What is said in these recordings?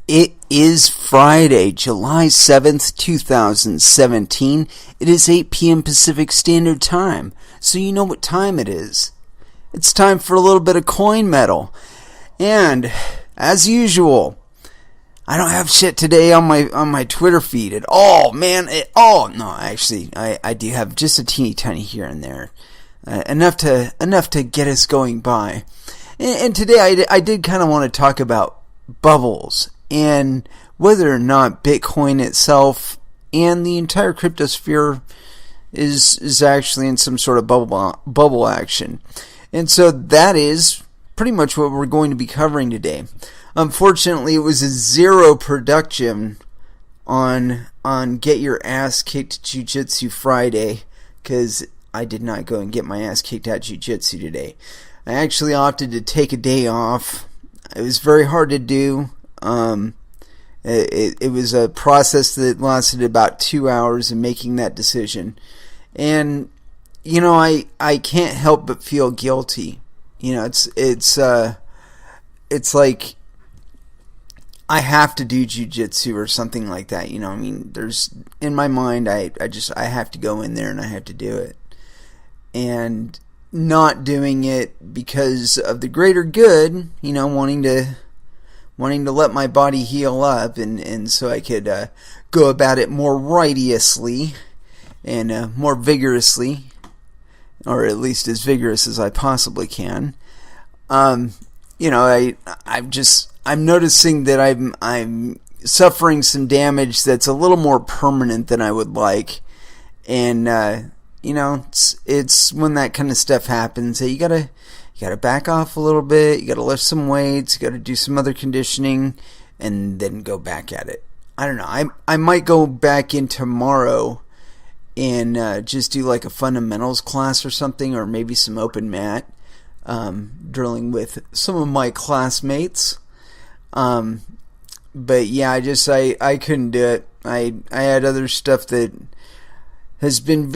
It is Friday, July 7th, 2017. It is 8 p.m. Pacific Standard Time, so you know what time it is. It's time for a little bit of coin metal. And, as usual, I don't have shit today on my Twitter feed at all, man. No, actually, I do have just a teeny tiny here and there. Enough to get us going by. And today I did kind of want to talk about bubbles and whether or not Bitcoin itself and the entire cryptosphere is actually in some sort of bubble action. And so that is pretty much what we're going to be covering today. Unfortunately, it was a zero production on Get Your Ass Kicked Jiu-Jitsu Friday, because I did not go and get my ass kicked at Jiu-Jitsu today. I actually opted to take a day off. It was very hard to do. It was a process that lasted about 2 hours in making that decision. And, you know, I can't help but feel guilty. You know, it's like I have to do jiu-jitsu or something like that. You know, I mean, there's, in my mind, I have to go in there and I have to do it. And not doing it because of the greater good, you know, wanting to let my body heal up and so I could go about it more righteously and more vigorously, or at least as vigorous as I possibly can. You know, I'm noticing that I'm suffering some damage that's a little more permanent than I would like, and you know, it's when that kind of stuff happens that you gotta back off a little bit, you gotta lift some weights, you gotta do some other conditioning, and then go back at it. I don't know, I might go back in tomorrow and just do like a fundamentals class or something, or maybe some open mat drilling with some of my classmates. But yeah, I couldn't do it. I had other stuff that has been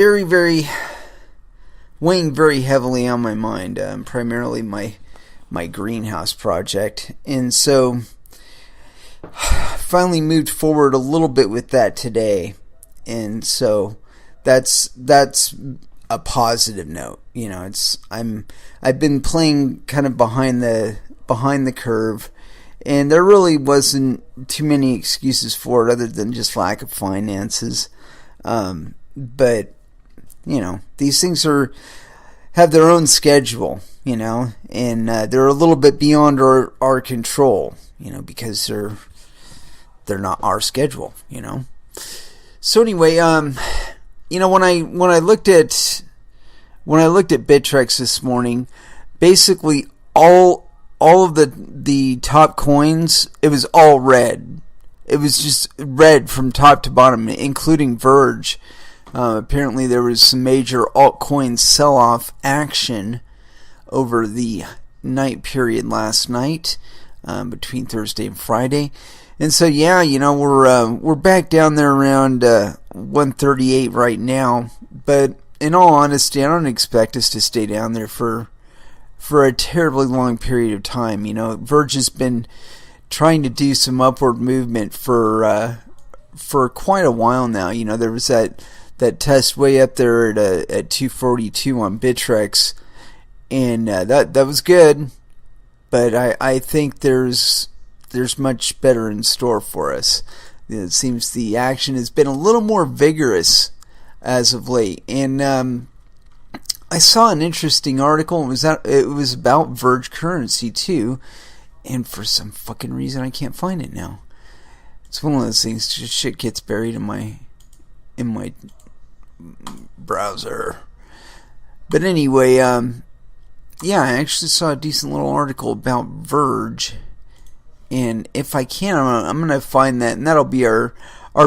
weighing very heavily on my mind, primarily my greenhouse project, and so finally moved forward a little bit with that today, and so that's a positive note. You know, I've been playing kind of behind the curve, and there really wasn't too many excuses for it other than just lack of finances. But, you know, these things have their own schedule, you know, and they're a little bit beyond our control, you know, because they're not our schedule, you know. So anyway, you know, when I looked at Bittrex this morning, basically all of the top coins, it was all red. It was just red from top to bottom, including Verge. Apparently there was some major altcoin sell-off action over the night period last night, between Thursday and Friday. And so yeah, you know, we're back down there around 138 right now, but in all honesty, I don't expect us to stay down there for a terribly long period of time. You know, Verge has been trying to do some upward movement for quite a while now. You know, there was that test way up there at 242 on Bittrex, and that was good, but I think there's much better in store for us. It seems the action has been a little more vigorous as of late, and I saw an interesting article. It was about Verge currency too, and for some fucking reason I can't find it now. It's one of those things, just shit gets buried in my browser. But anyway, yeah, I actually saw a decent little article about Verge, and if I can, I'm gonna find that, and that'll be our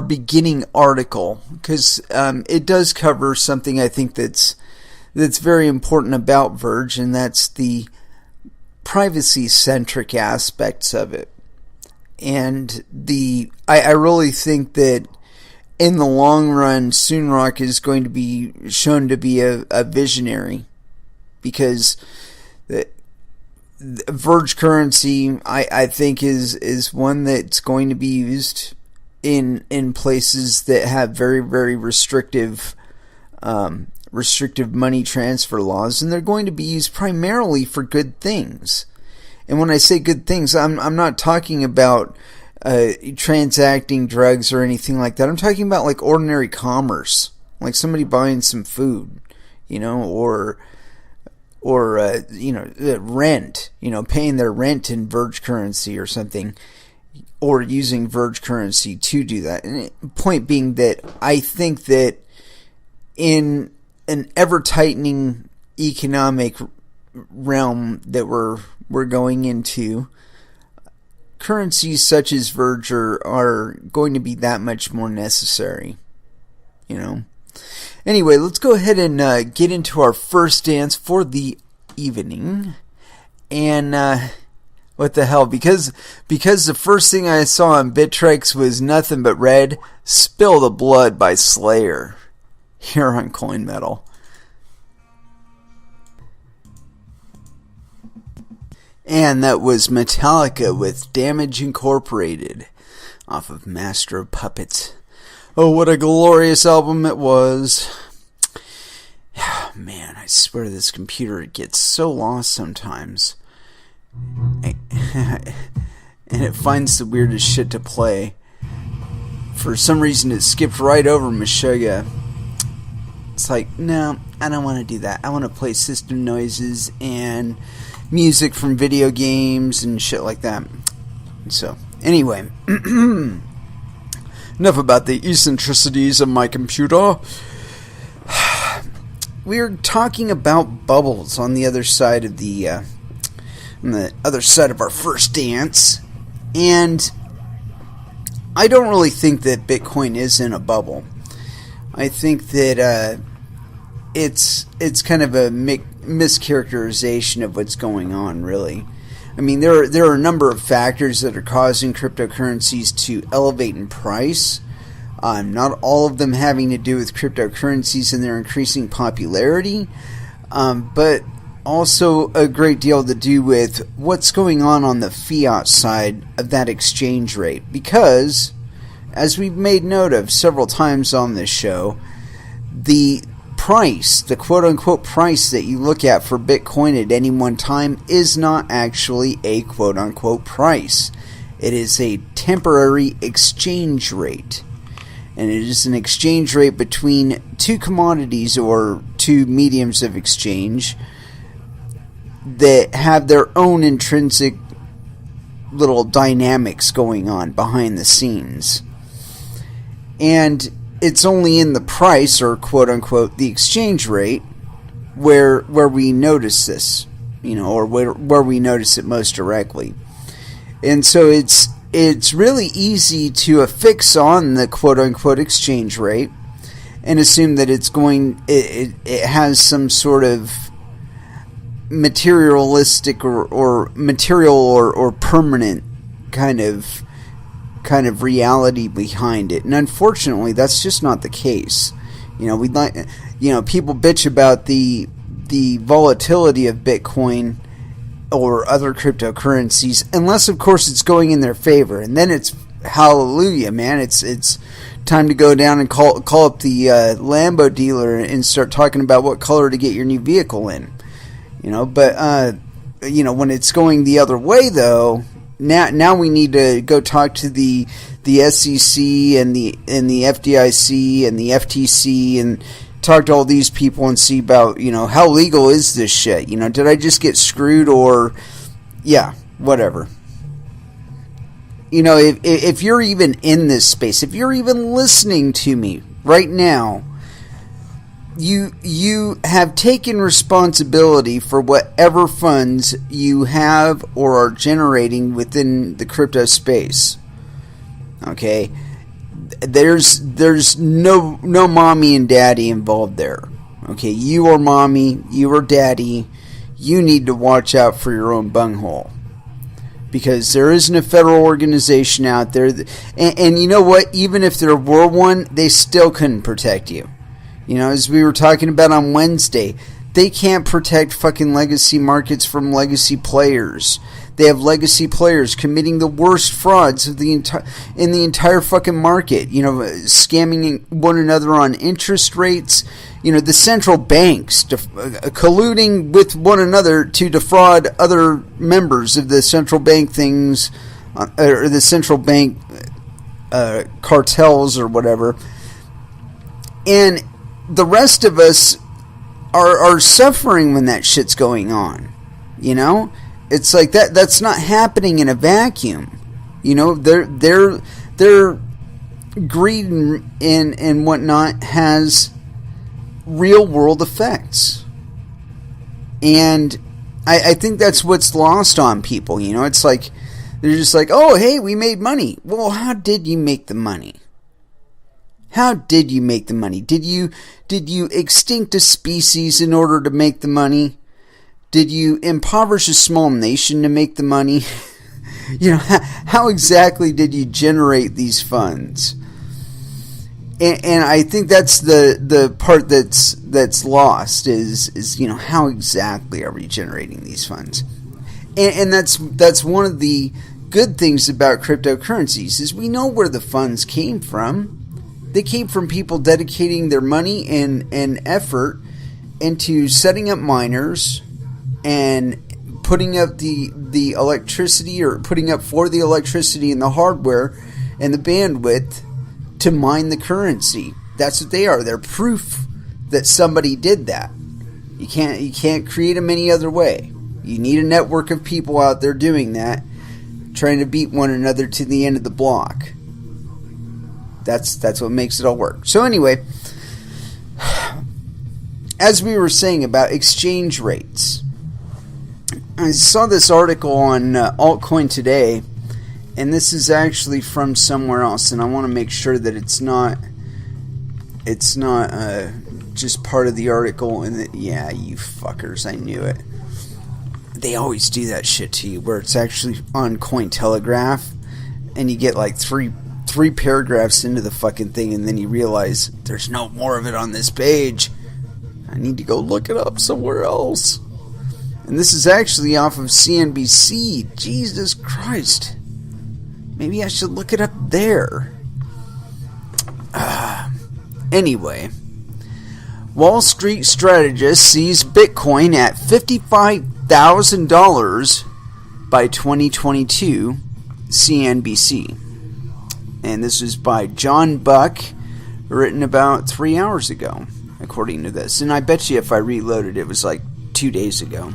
beginning article, because it does cover something I think that's very important about Verge, and that's the privacy-centric aspects of it. And I really think that in the long run, Soonrock is going to be shown to be a visionary, because Verge currency, I think is one that's going to be used in places that have very, very restrictive money transfer laws, and they're going to be used primarily for good things. And when I say good things, I'm not talking about transacting drugs or anything like that. I'm talking about like ordinary commerce, like somebody buying some food, or rent, paying their rent in Verge currency or something, or using Verge currency to do that. And point being that I think that in an ever-tightening economic realm that we're going into, currencies such as Verge are going to be that much more necessary, Anyway, let's go ahead and get into our first dance for the evening. And what the hell? Because the first thing I saw on Bittrex was nothing but red. Spill the Blood by Slayer here on Coin Metal. And that was Metallica with Damage Incorporated off of Master of Puppets. Oh, what a glorious album it was. Man, I swear this computer gets so lost sometimes. And it finds the weirdest shit to play. For some reason it skipped right over Meshuggah. It's like, no, I don't want to do that. I want to play system noises and music from video games and shit like that. So, anyway. Enough about the eccentricities of my computer. We're talking about bubbles on the other side of our first dance, and I don't really think that Bitcoin is in a bubble. I think that it's kind of a mischaracterization of what's going on, really. I mean, there are a number of factors that are causing cryptocurrencies to elevate in price. Not all of them having to do with cryptocurrencies and their increasing popularity, but also a great deal to do with what's going on the fiat side of that exchange rate. Because, as we've made note of several times on this show, the price, the quote-unquote price that you look at for Bitcoin at any one time is not actually a quote-unquote price. It is a temporary exchange rate. And it is an exchange rate between two commodities or two mediums of exchange that have their own intrinsic little dynamics going on behind the scenes. And it's only in the price, or quote-unquote the exchange rate, where we notice this, or where we notice it most directly. And so it's really easy to affix on the quote-unquote exchange rate and assume that it has some sort of materialistic or material or permanent kind of reality behind it. And unfortunately, that's just not the case. People bitch about the volatility of Bitcoin or other cryptocurrencies, unless of course it's going in their favor, and then it's hallelujah, man. It's time to go down and call up the Lambo dealer and start talking about what color to get your new vehicle in. But when it's going the other way, though, now we need to go talk to the SEC and the FDIC and the FTC and talk to all these people and see about, how legal is this shit? Did I just get screwed, or yeah, whatever. If you're even in this space, if you're even listening to me right now, you have taken responsibility for whatever funds you have or are generating within the crypto space. Okay? There's no mommy and daddy involved there. Okay, you are mommy, you are daddy. You need to watch out for your own bunghole, because there isn't a federal organization out there and you know what, even if there were one, they still couldn't protect you. As we were talking about on Wednesday, They can't protect fucking legacy markets from legacy players. They have legacy players committing the worst frauds of in the entire fucking market. You know, scamming one another on interest rates. You know, the central banks colluding with one another to defraud other members of the central bank things, or the central bank cartels or whatever. And the rest of us are suffering when that shit's going on. You know? It's like that's not happening in a vacuum. You know, their greed and whatnot has real world effects. And I think that's what's lost on people. You know, it's like they're just like, oh, hey, we made money. Well, how did you make the money? How did you make the money? Did you extinct a species in order to make the money? Did you impoverish a small nation to make the money? You know, how exactly did you generate these funds? And I think that's the part that's lost is you know, how exactly are we generating these funds? And that's one of the good things about cryptocurrencies is we know where the funds came from. They came from people dedicating their money and effort into setting up miners and putting up the electricity, or putting up for the electricity and the hardware and the bandwidth to mine the currency. That's what they are. They're proof that somebody did that. You can't create them any other way. You need a network of people out there doing that, trying to beat one another to the end of the block. That's what makes it all work. So anyway, as we were saying about exchange rates, I saw this article on Altcoin Today, and this is actually from somewhere else, and I want to make sure that it's not just part of the article. And yeah, you fuckers, I knew it. They always do that shit to you, where it's actually on Cointelegraph, and you get like three paragraphs into the fucking thing, and then you realize there's no more of it on this page. I need to go look it up somewhere else. And this is actually off of CNBC. Jesus Christ. Maybe I should look it up there. Anyway. Wall Street strategist sees Bitcoin at $55,000 by 2022. CNBC. And this is by John Buck, written about 3 hours ago, according to this. And I bet you if I reloaded, it was like 2 days ago.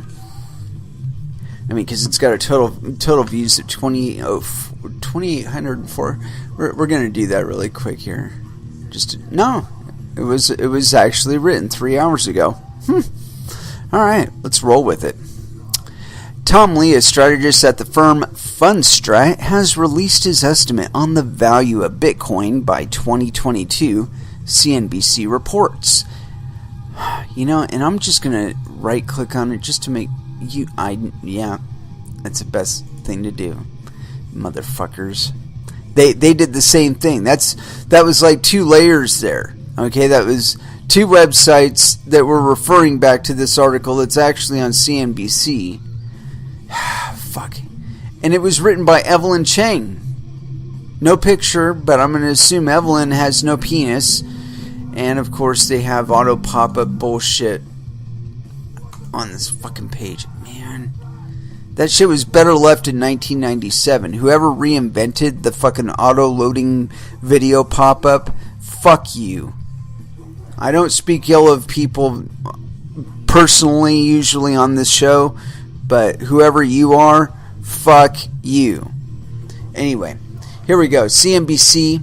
I mean, because it's got a total views of 2,804. We're going to do that really quick here. No, it was actually written 3 hours ago. All right, let's roll with it. Tom Lee, a strategist at the firm Fundstrat, has released his estimate on the value of Bitcoin by 2022, CNBC reports. You know, and I'm just going to right-click on it just to make yeah, that's the best thing to do, motherfuckers. They did the same thing. That was like 2 layers there. Okay, that was 2 websites that were referring back to this article that's actually on CNBC. Fuck. And it was written by Evelyn Chang. No picture, but I'm going to assume Evelyn has no penis. And of course they have auto pop-up bullshit on this fucking page. Man, that shit was better left in 1997. Whoever reinvented the fucking auto-loading video pop-up, fuck you. I don't speak ill of people personally, usually on this show, but whoever you are, fuck you. Anyway, here we go. CNBC,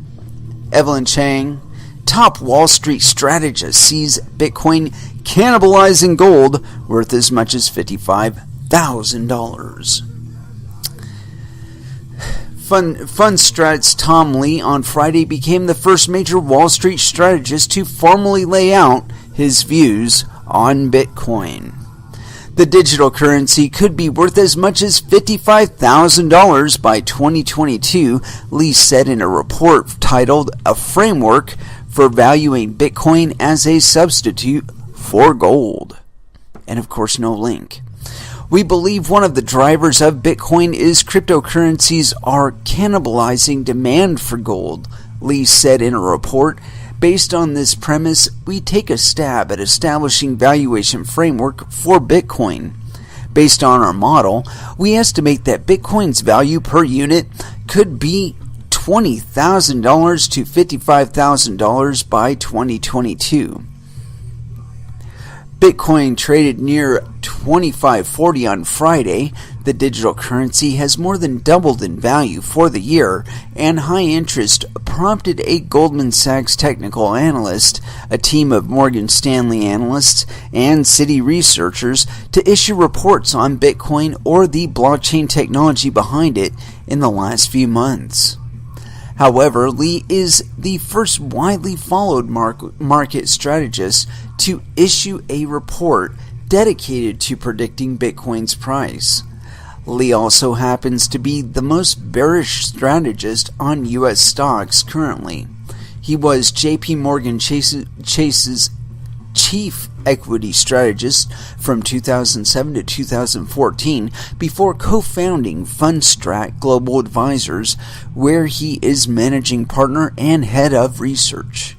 Evelyn Chang, top Wall Street strategist sees Bitcoin cannibalizing gold worth as much as $55,000. Fundstrat's Tom Lee on Friday became the first major Wall Street strategist to formally lay out his views on Bitcoin. The digital currency could be worth as much as $55,000 by 2022, Lee said in a report titled A Framework for Valuing Bitcoin as a Substitute for Gold. and of course no link. We believe one of the drivers of Bitcoin is cryptocurrencies are cannibalizing demand for gold, Lee said in a report. Based on this premise, we take a stab at establishing valuation framework for Bitcoin. Based on our model, we estimate that Bitcoin's value per unit could be $20,000 to $55,000 by 2022. Bitcoin traded near $25.40 on Friday. The digital currency has more than doubled in value for the year, and high interest prompted a Goldman Sachs technical analyst, a team of Morgan Stanley analysts, and Citi researchers to issue reports on Bitcoin or the blockchain technology behind it in the last few months. However, Lee is the first widely followed market strategist to issue a report dedicated to predicting Bitcoin's price. Lee also happens to be the most bearish strategist on U.S. stocks currently. He was J.P. Morgan Chase's chief equity strategist from 2007 to 2014 before co-founding Fundstrat Global Advisors, where he is managing partner and head of research.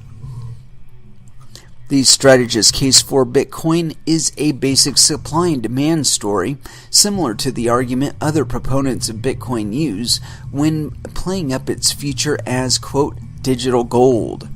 The strategist's case for Bitcoin is a basic supply and demand story, similar to the argument other proponents of Bitcoin use when playing up its future as, quote, digital gold.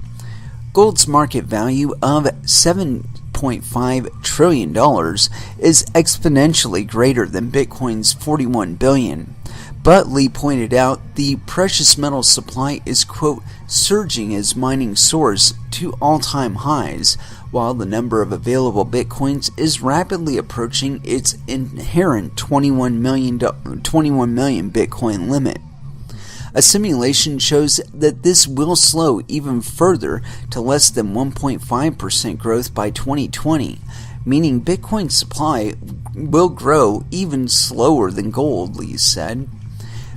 Gold's market value of $7.5 trillion is exponentially greater than Bitcoin's $41 billion. But Lee pointed out the precious metal supply is, quote, surging as mining soars to all-time highs, while the number of available Bitcoins is rapidly approaching its inherent 21 million Bitcoin limit. A simulation shows that this will slow even further to less than 1.5% growth by 2020, meaning Bitcoin supply will grow even slower than gold, Lee said.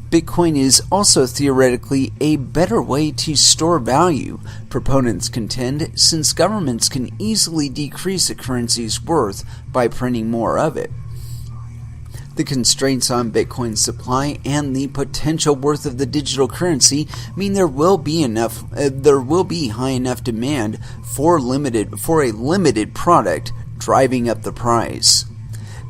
Bitcoin is also theoretically a better way to store value, proponents contend, since governments can easily decrease a currency's worth by printing more of it. The constraints on Bitcoin's supply and the potential worth of the digital currency mean there will be high enough demand for a limited product, driving up the price.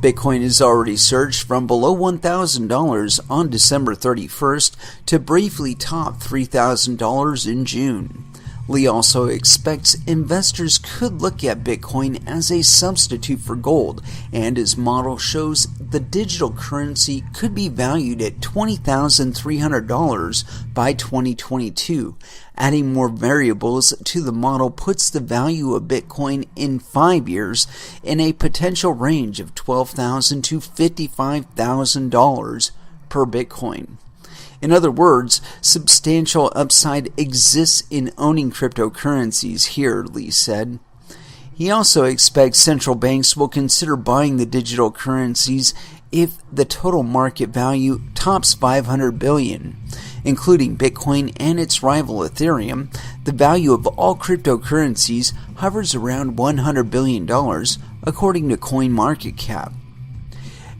Bitcoin has already surged from below $1,000 on December 31st to briefly top $3,000 in June. Lee also expects investors could look at Bitcoin as a substitute for gold, and his model shows the digital currency could be valued at $20,300 by 2022. Adding more variables to the model puts the value of Bitcoin in 5 years in a potential range of $12,000 to $55,000 per Bitcoin. In other words, substantial upside exists in owning cryptocurrencies here, Lee said. He also expects central banks will consider buying the digital currencies if the total market value tops $500 billion. Including Bitcoin and its rival Ethereum, the value of all cryptocurrencies hovers around $100 billion, according to CoinMarketCap.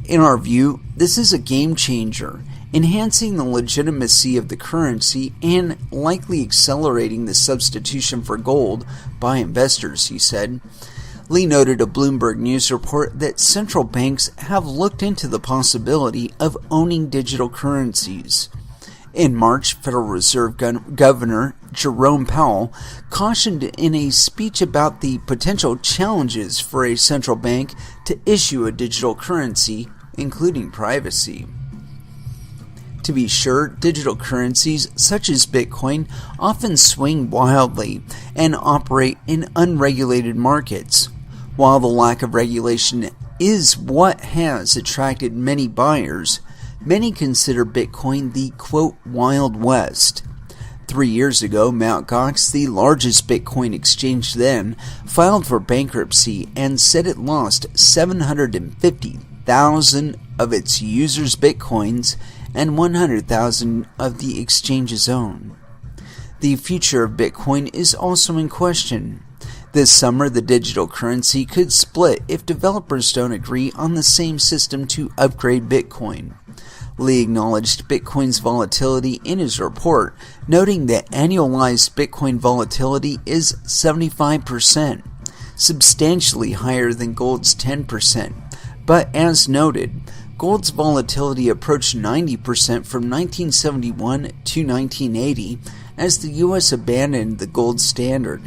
In our view, this is a game changer, enhancing the legitimacy of the currency and likely accelerating the substitution for gold by investors, he said. Lee noted a Bloomberg News report that central banks have looked into the possibility of owning digital currencies. In March, Federal Reserve Governor Jerome Powell cautioned in a speech about the potential challenges for a central bank to issue a digital currency, including privacy. To be sure, digital currencies such as Bitcoin often swing wildly and operate in unregulated markets. While the lack of regulation is what has attracted many buyers, many consider Bitcoin the, quote, Wild West. 3 years ago, Mt. Gox, the largest Bitcoin exchange then, filed for bankruptcy and said it lost 750,000 of its users' Bitcoins and 100,000 of the exchange's own. The future of Bitcoin is also in question. This summer, the digital currency could split if developers don't agree on the same system to upgrade Bitcoin. Lee acknowledged Bitcoin's volatility in his report, noting that annualized Bitcoin volatility is 75%, substantially higher than gold's 10%. But as noted, gold's volatility approached 90% from 1971 to 1980 as the U.S. abandoned the gold standard.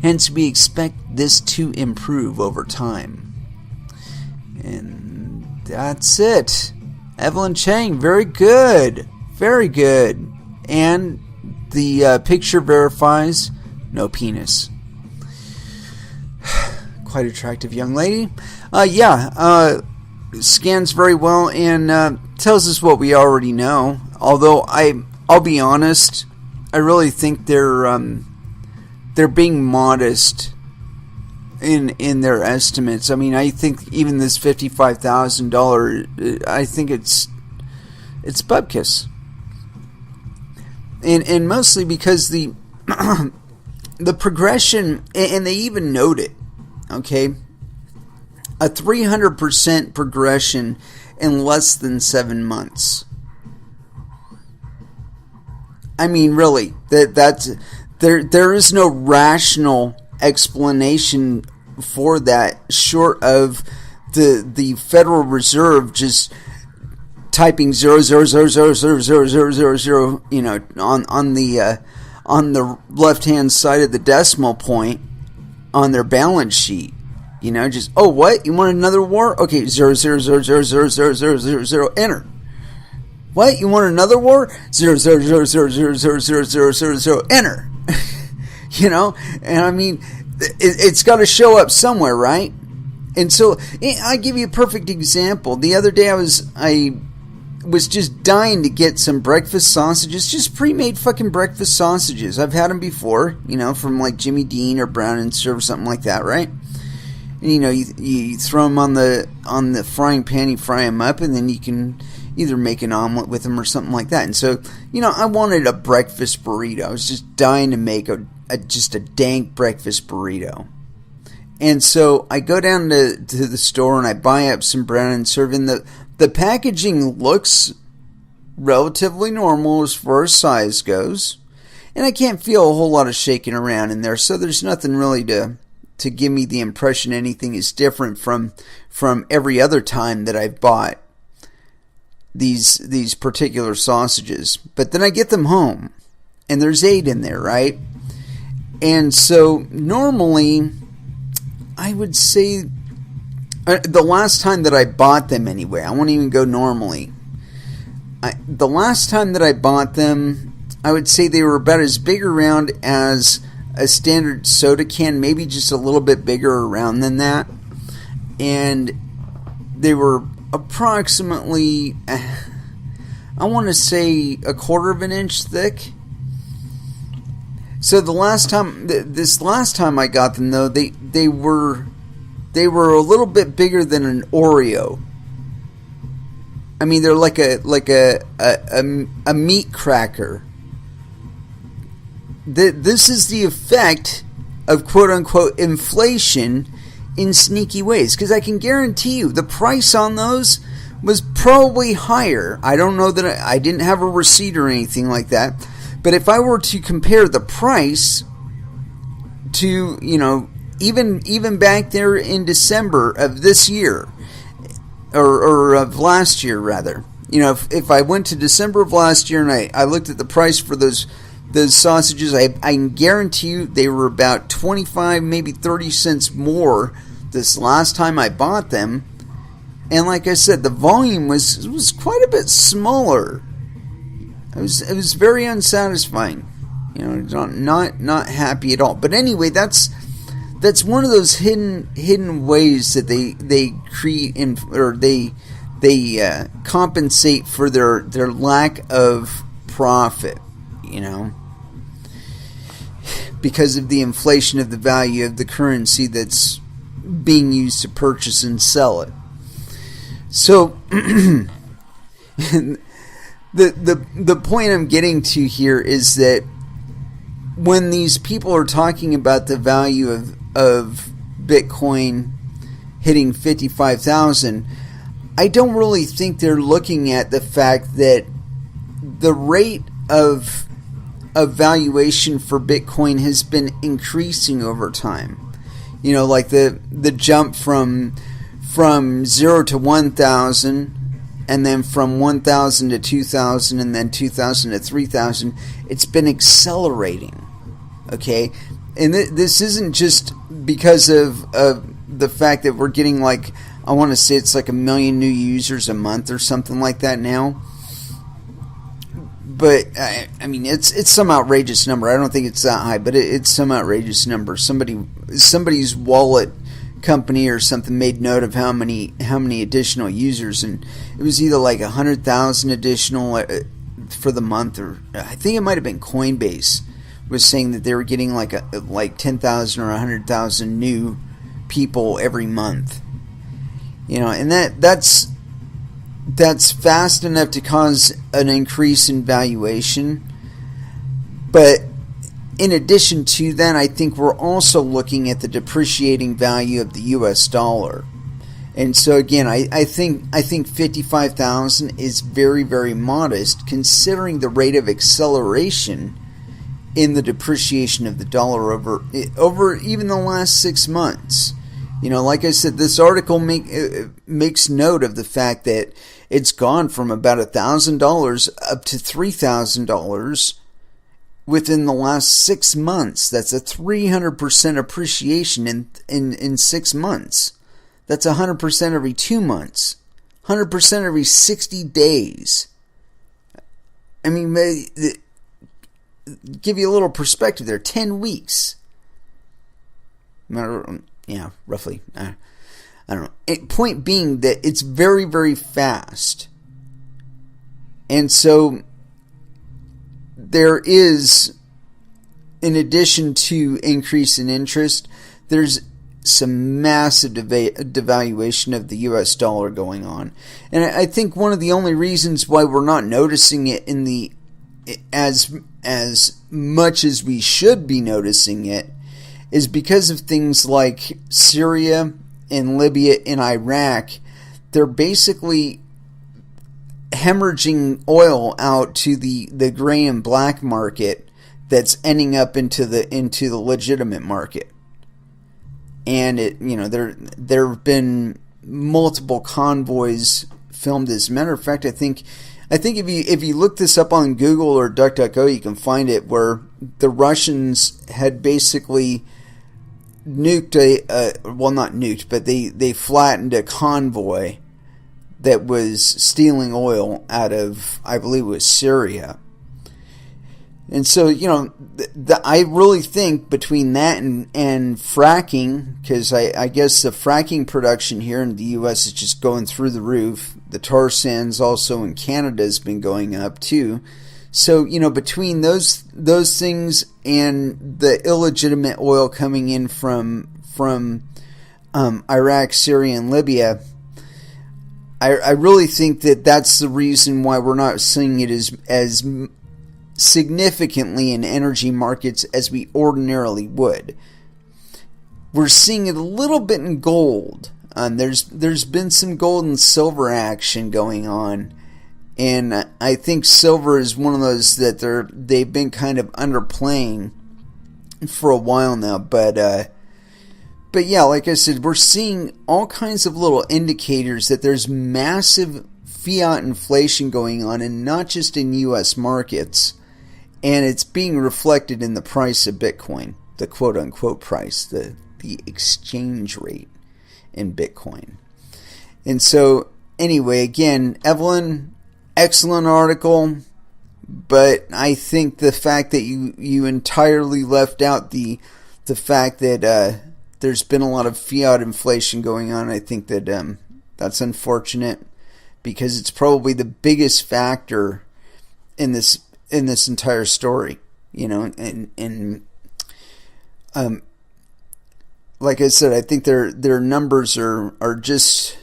Hence, we expect this to improve over time. And that's it. Evelyn Chang, very good. Very good. And the picture verifies no penis. Quite attractive young lady. Scans very well and tells us what we already know. Although I'll be honest, I really think they're being modest in their estimates. I mean, I think even this $55,000, I think it's bupkis, and mostly because the the progression, and they even note it. Okay, a 300% progression in less than 7 months. I mean, really, that's there is no rational explanation for that, short of the Federal Reserve just typing 0.0000000, you know, on the left hand side of the decimal point on their balance sheet. You know, just, oh, what? You want another war? Okay, 0.000000000, enter. What? You want another war? 0.000000000, enter. You know, and I mean, it's got to show up somewhere, right? And so I give you a perfect example. The other day I was just dying to get some breakfast sausages, just pre-made fucking breakfast sausages. I've had them before, you know, from like Jimmy Dean or Brown and Serve, something like that, right? And you know, you throw them on the frying pan, you fry them up, and then you can either make an omelet with them or something like that. And so, you know, I wanted a breakfast burrito. I was just dying to make just a dank breakfast burrito. And so I go down to the store and I buy up some Brown and Serve. And the packaging looks relatively normal as far as size goes. And I can't feel a whole lot of shaking around in there. So there's nothing really to give me the impression anything is different from every other time that I've bought these particular sausages. But then I get them home and there's 8 in there, right? And so normally I would say the last time that I bought them anyway, I won't even go normally. The last time that I bought them, I would say they were about as big around as a standard soda can, maybe just a little bit bigger around than that. And they were approximately, I want to say, 1/4 of an inch thick. So this last time I got them though, they were a little bit bigger than an Oreo. I mean, they're like a meat cracker. This is the effect of quote unquote inflation in sneaky ways, because I can guarantee you the price on those was probably higher. I don't know that I didn't have a receipt or anything like that. But if I were to compare the price to, you know, even back there in December of this year, or of last year rather, you know, if I went to December of last year and I looked at the price for those sausages, I can guarantee you they were about 25, maybe 30 cents more this last time I bought them. And like I said, the volume was quite a bit smaller. It was very unsatisfying, you know, not happy at all. But anyway, that's one of those hidden ways that they create or they compensate for their lack of profit, you know, because of the inflation of the value of the currency that's being used to purchase and sell it. So The point I'm getting to here is that when these people are talking about the value of Bitcoin hitting 55,000, I don't really think they're looking at the fact that the rate of valuation for Bitcoin has been increasing over time. You know, like the jump from 0 to 1,000, and then from 1,000 to 2,000, and then 2,000 to 3,000. It's been accelerating, okay? And this isn't just because of the fact that we're getting, like, I want to say it's like 1 million new users a month or something like that now. But, I mean, it's some outrageous number. I don't think it's that high, but it's some outrageous number. Somebody's wallet company or something made note of how many additional users, and it was either like 100,000 additional for the month, or I think it might have been Coinbase was saying that they were getting like 10,000 or 100,000 new people every month. You know, and that's fast enough to cause an increase in valuation. But in addition to that, I think we're also looking at the depreciating value of the US dollar. And so again, I think 55,000 is very, very modest considering the rate of acceleration in the depreciation of the dollar over even the last 6 months. You know, like I said, this article makes note of the fact that it's gone from about $1,000 up to $3,000 within the last 6 months. That's a 300% appreciation in 6 months. That's 100% every 2 months. 100% every 60 days. I mean, give you a little perspective there. 10 weeks. Yeah, roughly. I don't know. Point being that it's very, very fast. And so there is, in addition to increase in interest, there's some massive devaluation of the US dollar going on. And I think one of the only reasons why we're not noticing it as much as we should be noticing it is because of things like Syria and Libya and Iraq. They're basically hemorrhaging oil out to the gray and black market that's ending up into the legitimate market. And there have been multiple convoys filmed. As a matter of fact, I think if you look this up on Google or DuckDuckGo, you can find it, where the Russians had basically nuked not nuked, but they flattened a convoy that was stealing oil out of, I believe it was Syria. And so, I really think between that and fracking, because I guess the fracking production here in the U.S. is just going through the roof. The tar sands also in Canada has been going up too. So, between those things and the illegitimate oil coming in from Iraq, Syria, and Libya, I really think that that's the reason why we're not seeing it as significantly in energy markets as we ordinarily would. We're seeing it a little bit in gold. There's been some gold and silver action going on, and I think silver is one of those that they've been kind of underplaying for a while now. But yeah, like I said, we're seeing all kinds of little indicators that there's massive fiat inflation going on, and not just in U.S. markets. And it's being reflected in the price of Bitcoin, the quote-unquote price, the exchange rate in Bitcoin. And so, anyway, again, Evelyn, excellent article, but I think the fact that you entirely left out the fact that there's been a lot of fiat inflation going on, I think that that's unfortunate, because it's probably the biggest factor in this entire story, and like I said, I think their numbers are just,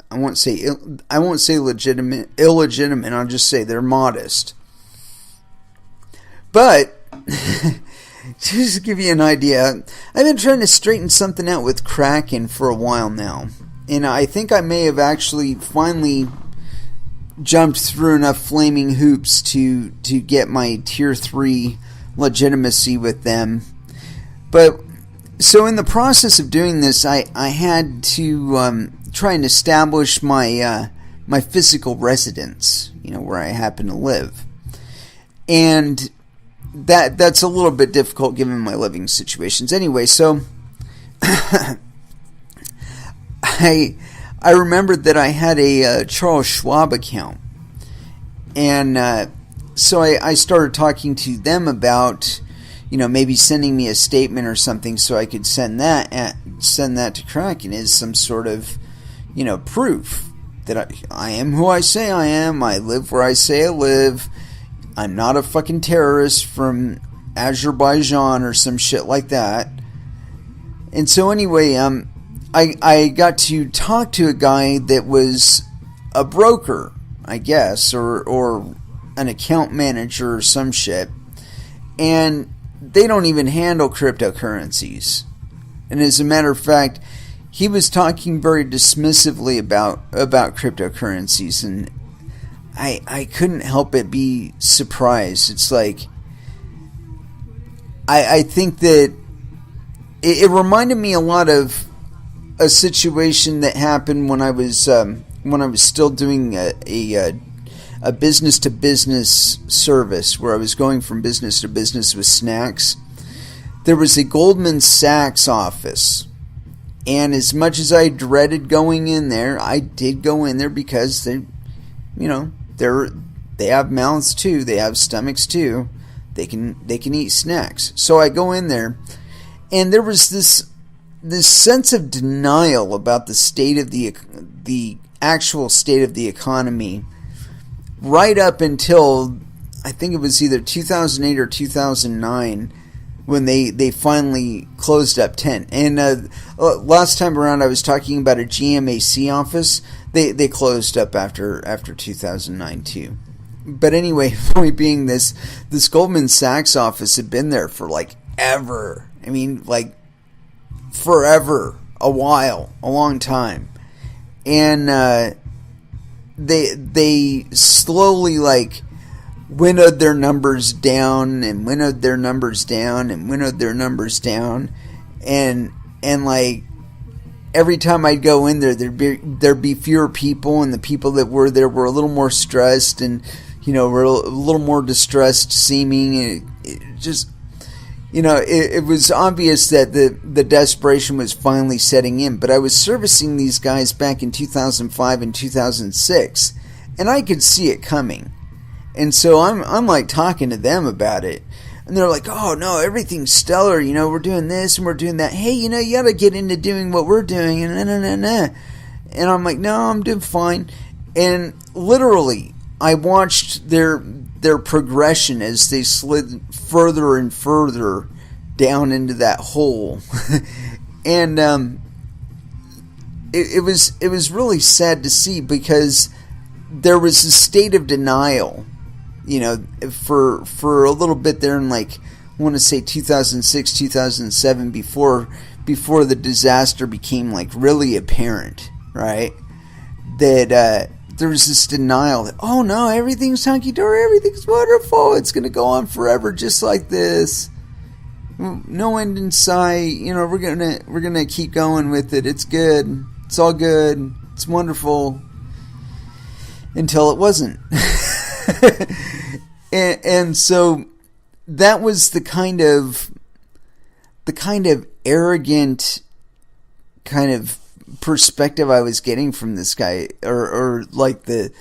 I won't say illegitimate. I'll just say they're modest. But just to give you an idea, I've been trying to straighten something out with Kraken for a while now. And I think I may have actually finally jumped through enough flaming hoops to get my tier 3 legitimacy with them. But so in the process of doing this, I had to try and establish my my physical residence, where I happen to live. And that's a little bit difficult given my living situations. Anyway, so I remembered that I had a Charles Schwab account, and so I started talking to them about, maybe sending me a statement or something so I could send that to Kraken as some sort of, proof that I am who I say I am. I live where I say I live. I'm not a fucking terrorist from Azerbaijan or some shit like that. And so anyway, I got to talk to a guy that was a broker, I guess, or an account manager or some shit. And they don't even handle cryptocurrencies. And as a matter of fact, he was talking very dismissively about cryptocurrencies, and I couldn't help but be surprised. It's like, I think that it reminded me a lot of a situation that happened when I was still doing a business to business service, where I was going from business to business with snacks. There was a Goldman Sachs office, and as much as I dreaded going in there, I did go in there because they have mouths too, they have stomachs too, they can eat snacks. So I go in there, and there was this sense of denial about the state of the actual state of the economy, right up until I think it was either 2008 or 2009 when they finally closed up tent. And last time around I was talking about a GMAC office. They closed up after 2009 too. But anyway, point being, this Goldman Sachs office had been there for like ever. I mean, like forever, a while, a long time. And they slowly like winnowed their numbers down and winnowed their numbers down and winnowed their numbers down, and like every time I'd go in there, there'd be fewer people, and the people that were there were a little more stressed, and were a little more distressed seeming. It just, it was obvious that the desperation was finally setting in. But I was servicing these guys back in 2005 and 2006, and I could see it coming. And so I'm like talking to them about it, and they're like, "Oh no, everything's stellar. We're doing this and we're doing that. Hey, you got to get into doing what we're doing." And I'm like, "No, I'm doing fine." And literally, I watched their progression as they slid further and further down into that hole, and it was really sad to see, because there was a state of denial. For a little bit there in, like, I want to say 2006, 2007, before the disaster became like really apparent, right? That there was this denial that, oh no, everything's hunky-dory, everything's wonderful, it's going to go on forever just like this. No end in sight, we're gonna keep going with it. It's good. It's all good. It's wonderful. Until it wasn't. and so that was the kind of arrogant kind of perspective I was getting from this guy, or like the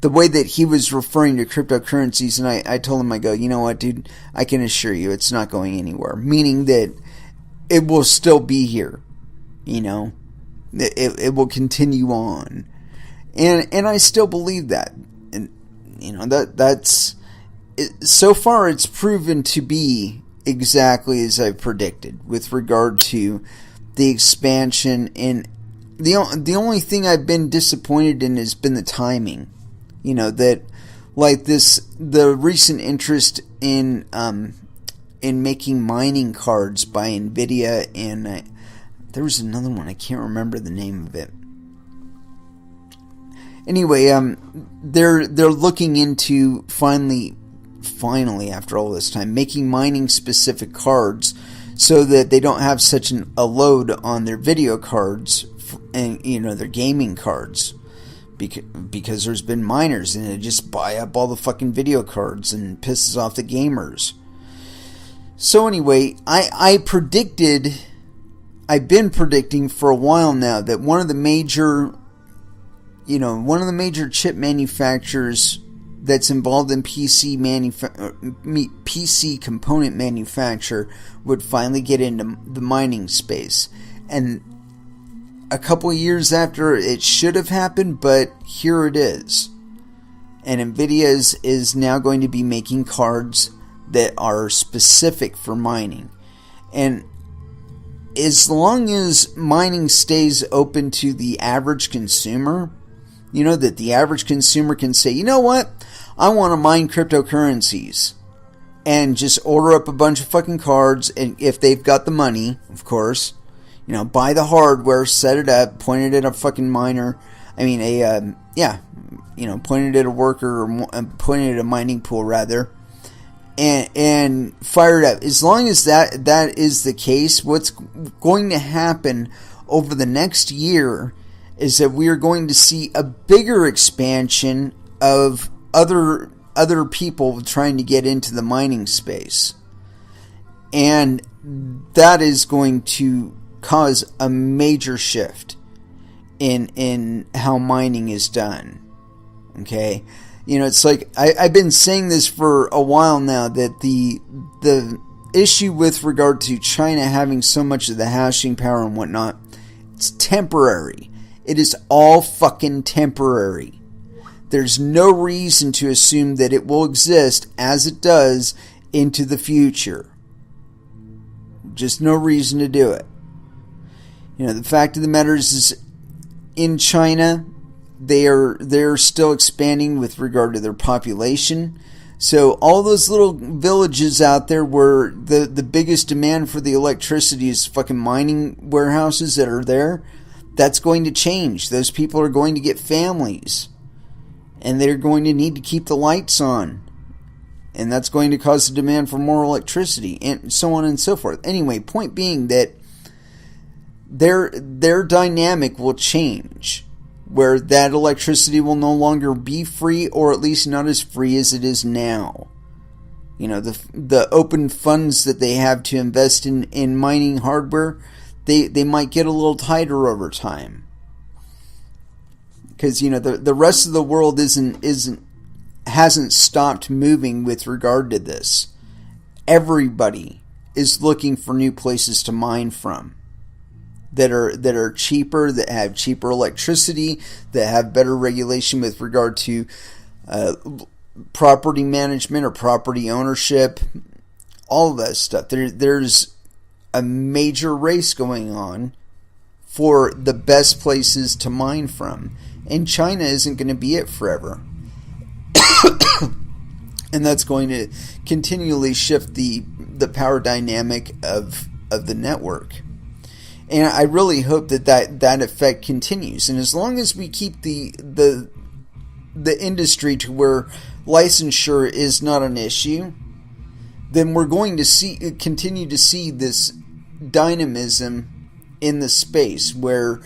way that he was referring to cryptocurrencies. And I told him, I go, you know what, dude, I can assure you it's not going anywhere. Meaning that it will still be here, it will continue on. And I still believe that. And, that's... so far it's proven to be exactly as I predicted with regard to the expansion. And the only thing I've been disappointed in has been the timing. That, like the recent interest in in making mining cards by NVIDIA, and there was another one, I can't remember the name of it. Anyway, they're looking into finally after all this time making mining specific cards so that they don't have such a load on their video cards and their gaming cards, because there's been miners and they just buy up all the fucking video cards and pisses off the gamers. So anyway, I've been predicting for a while now that one of the major chip manufacturers that's involved in PC component manufacture would finally get into the mining space. And a couple of years after it should have happened, but here it is. And NVIDIA is now going to be making cards that are specific for mining. And as long as mining stays open to the average consumer, that the average consumer can say, you know what, I want to mine cryptocurrencies, and just order up a bunch of fucking cards, and if they've got the money, of course, buy the hardware, set it up, point it at a fucking miner, point it at a worker, or point it at a mining pool rather, and fire it up. As long as that is the case, what's going to happen over the next year is that we are going to see a bigger expansion of other people trying to get into the mining space. And that is going to cause a major shift in how mining is done. Okay? It's like I've been saying this for a while now, that the issue with regard to China having so much of the hashing power and whatnot, it's temporary. It is all fucking temporary. There's no reason to assume that it will exist as it does into the future. Just no reason to do it. The fact of the matter is in China, they're still expanding with regard to their population. So all those little villages out there where the biggest demand for the electricity is fucking mining warehouses that are there, that's going to change. Those people are going to get families, and they're going to need to keep the lights on, and that's going to cause the demand for more electricity, and so on and so forth. Anyway, point being that their dynamic will change, where that electricity will no longer be free, or at least not as free as it is now. The open funds that they have to invest in mining hardware, they might get a little tighter over time, because the rest of the world hasn't stopped moving with regard to this. Everybody is looking for new places to mine from that are cheaper, that have cheaper electricity, that have better regulation with regard to property management or property ownership, all of that stuff. There's a major race going on for the best places to mine from, and China isn't going to be it forever. And that's going to continually shift the power dynamic of the network. And I really hope that effect continues. And as long as we keep the industry to where licensure is not an issue, then we're going to continue to see this dynamism in the space where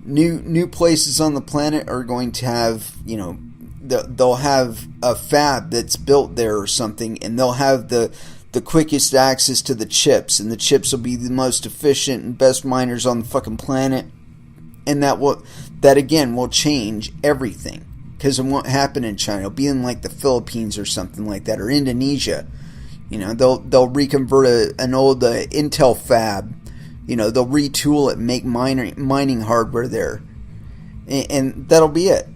new places on the planet are going to have, they'll have a fab that's built there or something, and they'll have the quickest access to the chips, and the chips will be the most efficient and best miners on the fucking planet, and that again will change everything, because it won't happen in China. It'll be in like the Philippines or something like that, or Indonesia. They'll reconvert an old Intel fab. They'll retool it and make mining hardware there, and that'll be it.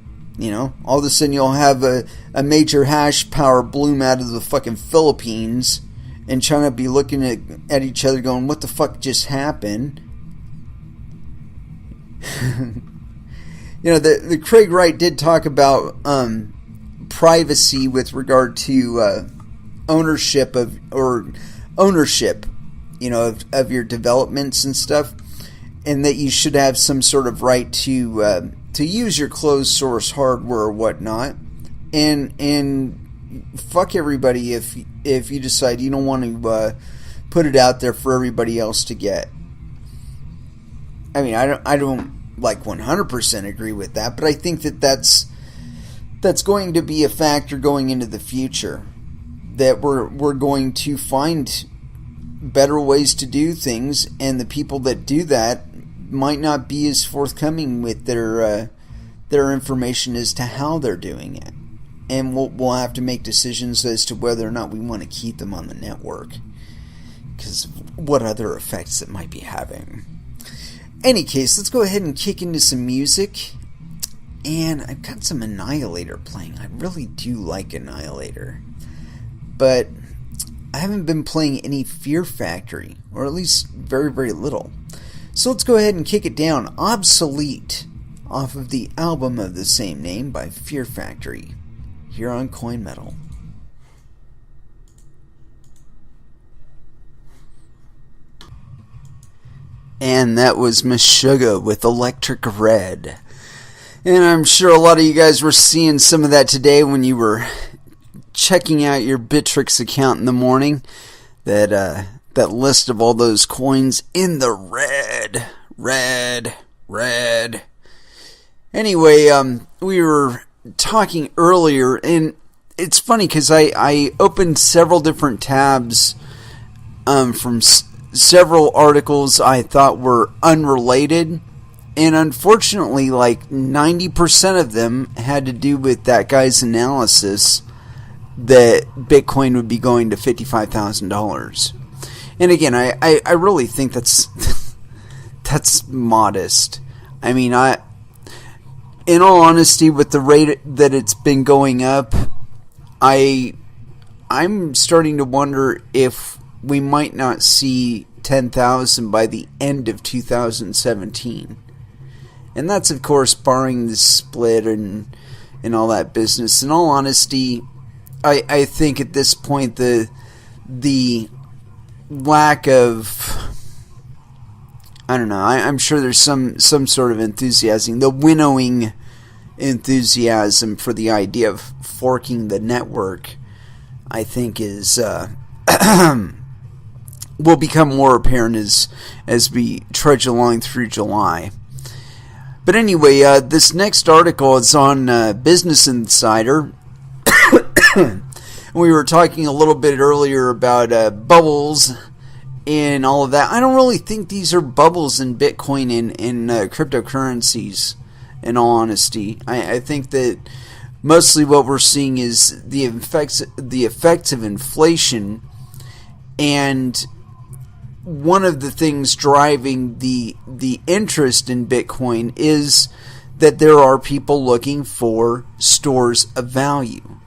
All of a sudden you'll have a major hash power bloom out of the fucking Philippines, and China be looking at each other going, what the fuck just happened? The Craig Wright did talk about privacy with regard to ownership of, or ownership, of your developments and stuff, and that you should have some sort of right to use your closed source hardware or whatnot, and fuck everybody if you decide you don't want to put it out there for everybody else to get. I mean, I don't like 100% agree with that, but I think that's going to be a factor going into the future, that we're going to find better ways to do things, and the people that do that might not be as forthcoming with their information as to how they're doing it, and we'll have to make decisions as to whether or not we want to keep them on the network, because of what other effects it might be having. Any case, let's go ahead and kick into some music, and I've got some Annihilator playing. I really do like Annihilator, but I haven't been playing any Fear Factory, or at least very, very little. So let's go ahead and kick it down. Obsolete, off of the album of the same name by Fear Factory, here on Coin Metal. And that was Meshuggah with Electric Red. And I'm sure a lot of you guys were seeing some of that today when you were checking out your Bittrex account in the morning. That list of all those coins in the red. Anyway, we were talking earlier, and it's funny because I opened several different tabs from several articles I thought were unrelated, and unfortunately like 90% of them had to do with that guy's analysis that Bitcoin would be going to $55,000. And again, I really think that's that's modest. I mean, in all honesty, with the rate that it's been going up, I'm starting to wonder if we might not see 10,000 by the end of 2017. And that's, of course, barring the split and all that business. In all honesty, I think at this point the lack of, I don't know, I'm sure there's some sort of enthusiasm, the winnowing enthusiasm for the idea of forking the network, I think is will become more apparent as we trudge along through July. But anyway, this next article is on Business Insider. We were talking a little bit earlier about bubbles and all of that. I don't really think these are bubbles in Bitcoin and in cryptocurrencies, in all honesty. I think that mostly what we're seeing is the effects of inflation, and one of the things driving the interest in Bitcoin is that there are people looking for stores of value.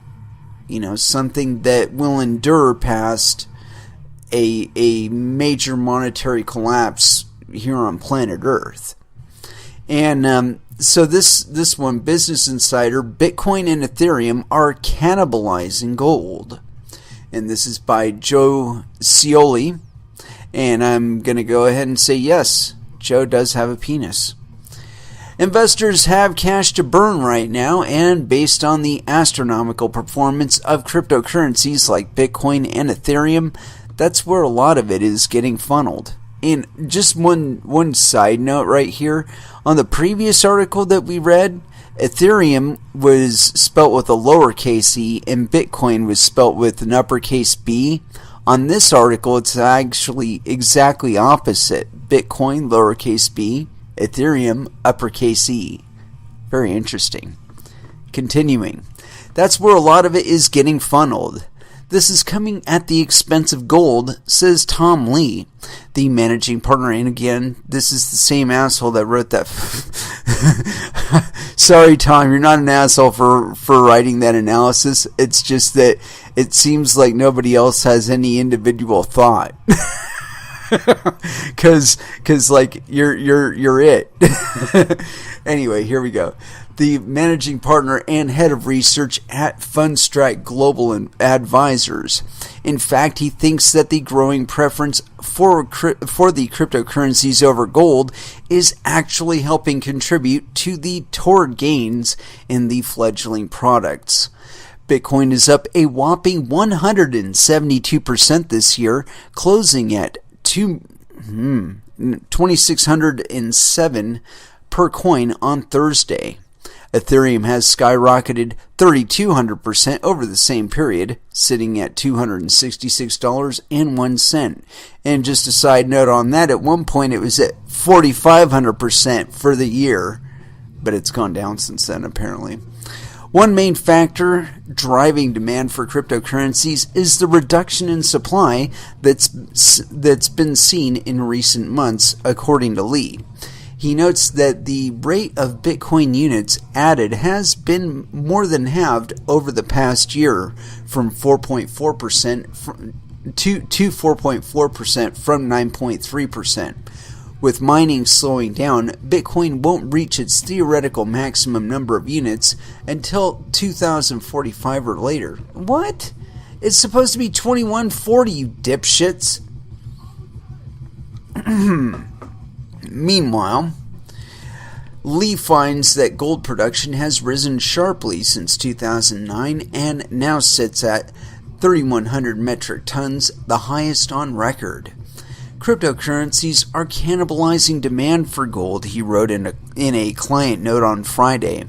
You know, something that will endure past a major monetary collapse here on planet Earth. And so this one, Business Insider, Bitcoin and Ethereum are cannibalizing gold. And this is by Joe Scioli. And I'm going to go ahead and say yes, Joe does have a penis. Investors have cash to burn right now, and based on the astronomical performance of cryptocurrencies like Bitcoin and Ethereum, that's where a lot of it is getting funneled. And just one side note right here, on the previous article that we read, Ethereum was spelt with a lowercase e and Bitcoin was spelt with an uppercase B. On this article, it's actually exactly opposite. Bitcoin, lowercase b, Ethereum, uppercase E. Very interesting. Continuing. That's where a lot of it is getting funneled. This is coming at the expense of gold, says Tom Lee, the managing partner. And again, this is the same asshole that wrote that. Sorry, Tom, you're not an asshole for writing that analysis. It's just that it seems like nobody else has any individual thought. Cause like you're it. Anyway, here we go. the managing partner and head of research at Fundstrat Global Advisors. In fact, he thinks that the growing preference for the cryptocurrencies over gold is actually helping contribute to the torrid gains in the fledgling products. Bitcoin is up a whopping 172% this year, closing at 2,607 per coin on Thursday. Ethereum has skyrocketed 3,200% over the same period, sitting at $266.01. And just a side note on that, at one point it was at 4,500% for the year, but it's gone down since then apparently. One main factor driving demand for cryptocurrencies is the reduction in supply that's been seen in recent months, according to Lee. He notes that the rate of Bitcoin units added has been more than halved over the past year, from 4.4% to 4.4% from 9.3%. With mining slowing down, Bitcoin won't reach its theoretical maximum number of units until 2045 or later. What? It's supposed to be 2140, you dipshits. Meanwhile, Lee finds that gold production has risen sharply since 2009 and now sits at 3,100 metric tons, the highest on record. Cryptocurrencies are cannibalizing demand for gold, he wrote in a client note on Friday.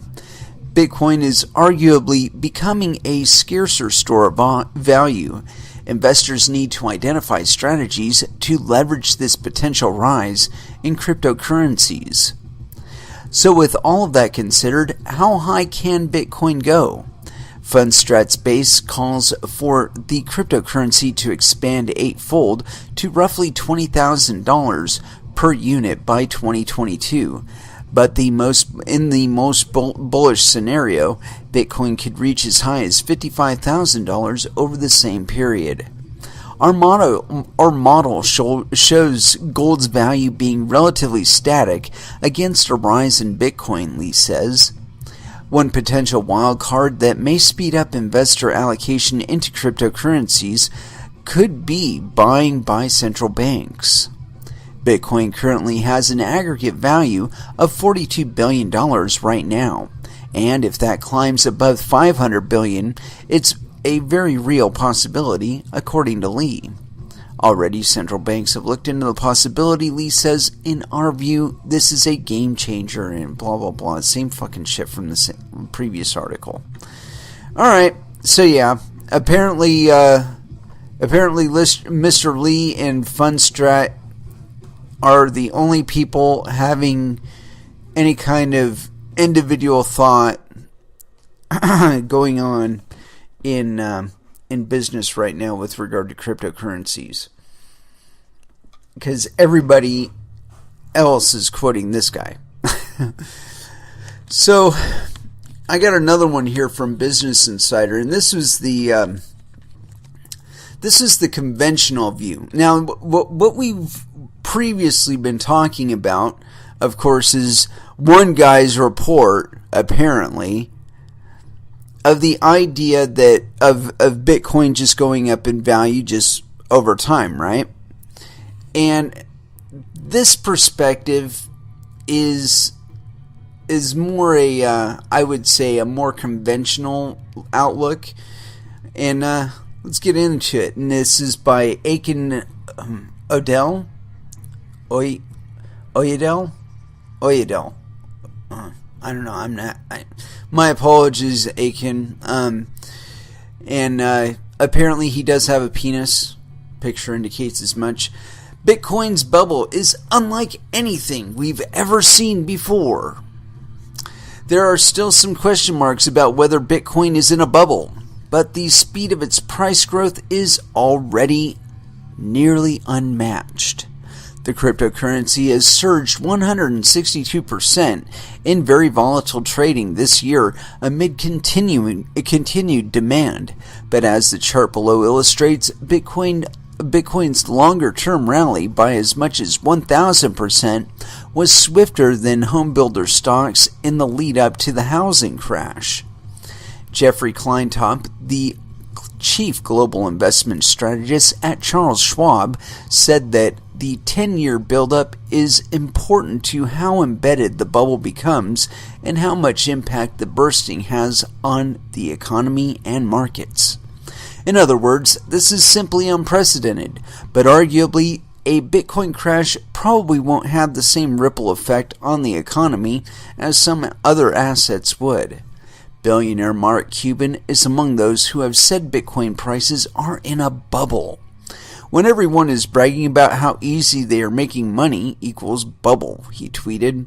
Bitcoin is arguably becoming a scarcer store of value. Investors need to identify strategies to leverage this potential rise in cryptocurrencies. So with all of that considered, how high can Bitcoin go? Fundstrat's base calls for the cryptocurrency to expand eightfold to roughly $20,000 per unit by 2022. But in the most bullish scenario, Bitcoin could reach as high as $55,000 over the same period. Our model shows gold's value being relatively static against a rise in Bitcoin, Lee says. One potential wildcard that may speed up investor allocation into cryptocurrencies could be buying by central banks. Bitcoin currently has an aggregate value of $42 billion right now, and if that climbs above $500 billion, it's a very real possibility, according to Lee. Already, central banks have looked into the possibility. Lee says, in our view, this is a game changer, and blah, blah, blah. Same fucking shit from the previous article. Alright, so yeah, apparently Mr. Lee and Fundstrat are the only people having any kind of individual thought going on in business right now with regard to cryptocurrencies, because everybody else is quoting this guy. So I got another one here from Business Insider, and this is the conventional view. Now, what we've previously been talking about, of course, is one guy's report, apparently, of the idea that of Bitcoin just going up in value just over time, right? And this perspective is more I would say a more conventional outlook, and let's get into it. And this is by Aiken Oyedel. I don't know. My apologies, Aiken. And apparently he does have a penis. Picture indicates as much. Bitcoin's bubble is unlike anything we've ever seen before. There are still some question marks about whether Bitcoin is in a bubble, but the speed of its price growth is already nearly unmatched. The cryptocurrency has surged 162% in very volatile trading this year amid continued demand. But as the chart below illustrates, Bitcoin Bitcoin's longer-term rally by as much as 1,000% was swifter than homebuilder stocks in the lead-up to the housing crash. Jeffrey Kleintop, the chief global investment strategist at Charles Schwab, said that the 10-year buildup is important to how embedded the bubble becomes and how much impact the bursting has on the economy and markets. In other words, this is simply unprecedented, but arguably a Bitcoin crash probably won't have the same ripple effect on the economy as some other assets would. Billionaire Mark Cuban is among those who have said Bitcoin prices are in a bubble. When everyone is bragging about how easy they are making money equals bubble, he tweeted.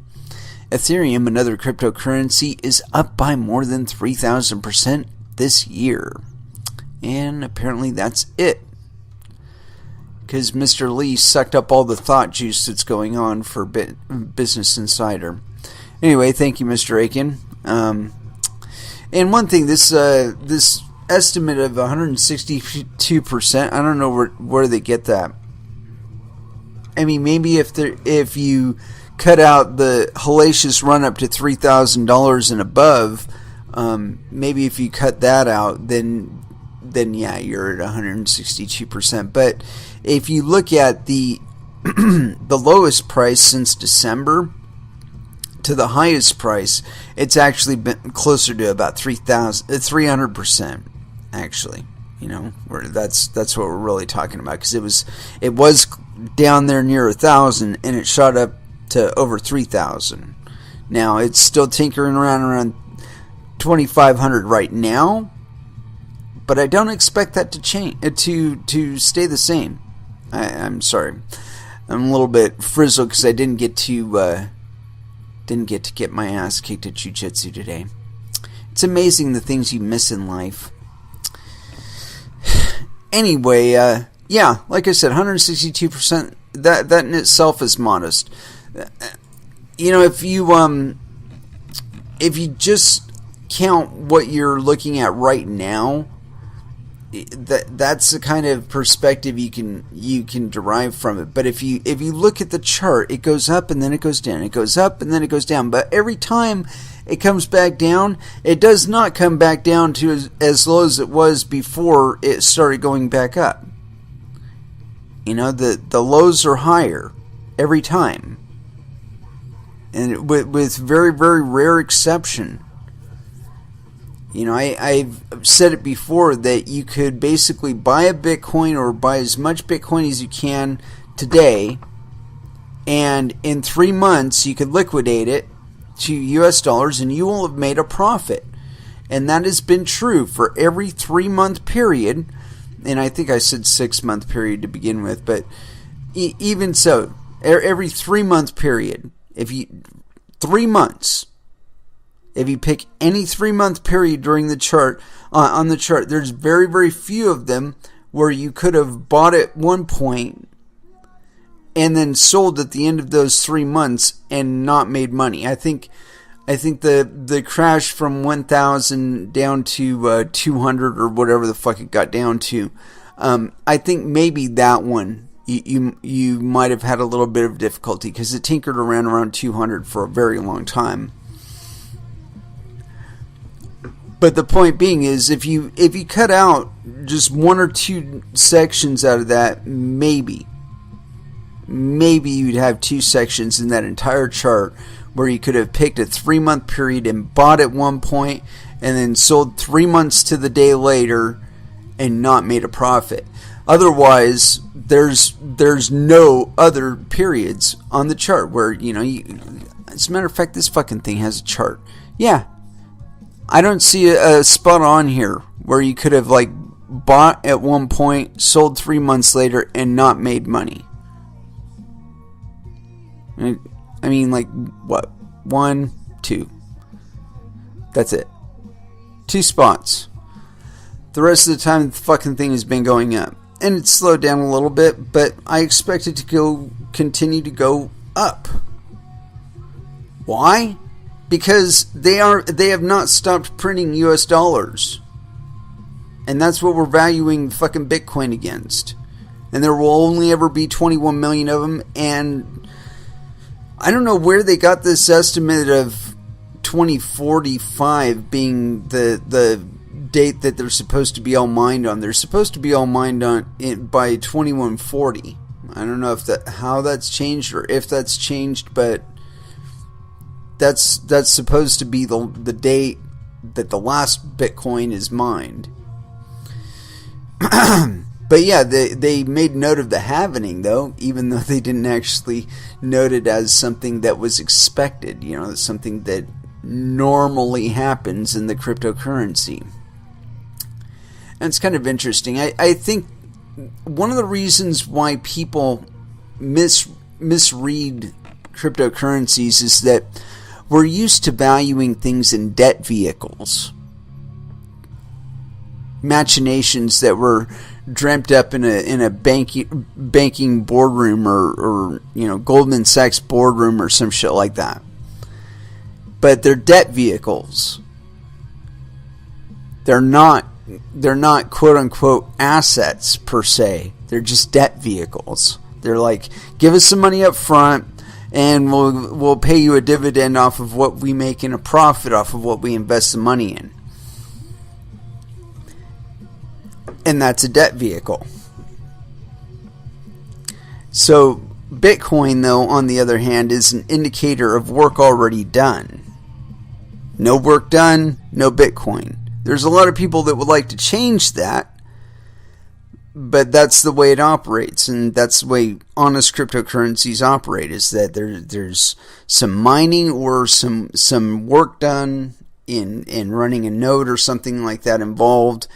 Ethereum, another cryptocurrency, is up by more than 3,000% this year. And apparently that's it. Because Mr. Lee sucked up all the thought juice that's going on for Business Insider. Anyway, thank you, Mr. Aiken. And one thing, this estimate of 162%, I don't know where they get that. I mean, maybe if you cut out the hellacious run up to $3,000 and above, maybe if you cut that out, then yeah, you're at 162%. But if you look at the the lowest price since December to the highest price, it's actually been closer to about 300%. Actually, that's what we're really talking about, because it was down there near 1,000 and it shot up to over 3,000. Now it's still tinkering around 2,500 right now. But I don't expect that to change, to stay the same. I'm sorry, I'm a little bit frizzled because I didn't get to get my ass kicked at jiu-jitsu today. It's amazing the things you miss in life. Anyway, yeah, like I said, 162%. That in itself is modest. If you just count what you're looking at right now, that's the kind of perspective you can derive from it. But if you look at the chart, it goes up and then it goes down. It goes up and then it goes down. But every time it comes back down, it does not come back down to as low as it was before it started going back up. The lows are higher every time, and with very, very rare exception. I've said it before that you could basically buy a Bitcoin or buy as much Bitcoin as you can today, and in 3 months you could liquidate it to US dollars and you will have made a profit. And that has been true for every 3-month period, and I think I said 6-month period to begin with, but even so, every 3-month period, 3 months, if you pick any 3-month period during the chart, on the chart, there's very, very few of them where you could have bought at one point and then sold at the end of those 3 months and not made money. I think the crash from 1,000 down to 200 or whatever the fuck it got down to, I think maybe that one you might have had a little bit of difficulty because it tinkered around 200 for a very long time. But the point being is, if you cut out just 1 or 2 sections out of that, maybe you'd have 2 sections in that entire chart where you could have picked a 3-month period and bought at one point and then sold 3 months to the day later and not made a profit. Otherwise, there's no other periods on the chart where, as a matter of fact, this fucking thing has a chart. Yeah. I don't see a spot on here where you could have bought at one point, sold 3 months later, and not made money. I mean, what? 1, 2. That's it. 2 spots. The rest of the time, the fucking thing has been going up. And it's slowed down a little bit, but I expect it to continue to go up. Why? Because they have not stopped printing US dollars. And that's what we're valuing fucking Bitcoin against. and there will only ever be 21 million of them. And I don't know where they got this estimate of 2045 being the date that they're supposed to be all mined on. They're supposed to be all mined on by 2140. I don't know how that's changed or if that's changed, but that's supposed to be the date that the last Bitcoin is mined. But yeah, they made note of the halvening, though, even though they didn't actually note it as something that was expected, something that normally happens in the cryptocurrency. And it's kind of interesting. I think one of the reasons why people misread cryptocurrencies is that we're used to valuing things in debt vehicles. Machinations that were dreamt up in a banking boardroom or Goldman Sachs boardroom or some shit like that. But they're debt vehicles. They're not quote unquote assets per se. They're just debt vehicles. They're like, give us some money up front and we'll pay you a dividend off of what we make in a profit off of what we invest the money in. And that's a debt vehicle. So Bitcoin, though, on the other hand, is an indicator of work already done. No work done, no Bitcoin. There's a lot of people that would like to change that, but that's the way it operates, and that's the way honest cryptocurrencies operate, is that there's some mining or some work done in running a node or something like that involved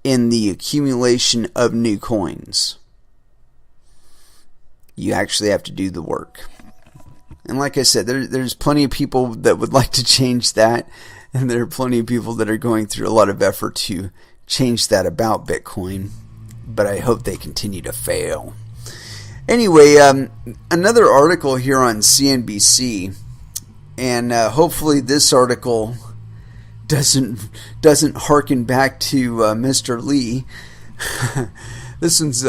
in the accumulation of new coins. You actually have to do the work. And like I said, there's plenty of people that would like to change that, and there are plenty of people that are going through a lot of effort to change that about Bitcoin, but I hope they continue to fail. Anyway, another article here on CNBC, and hopefully this article doesn't harken back to Mr. Lee. This one's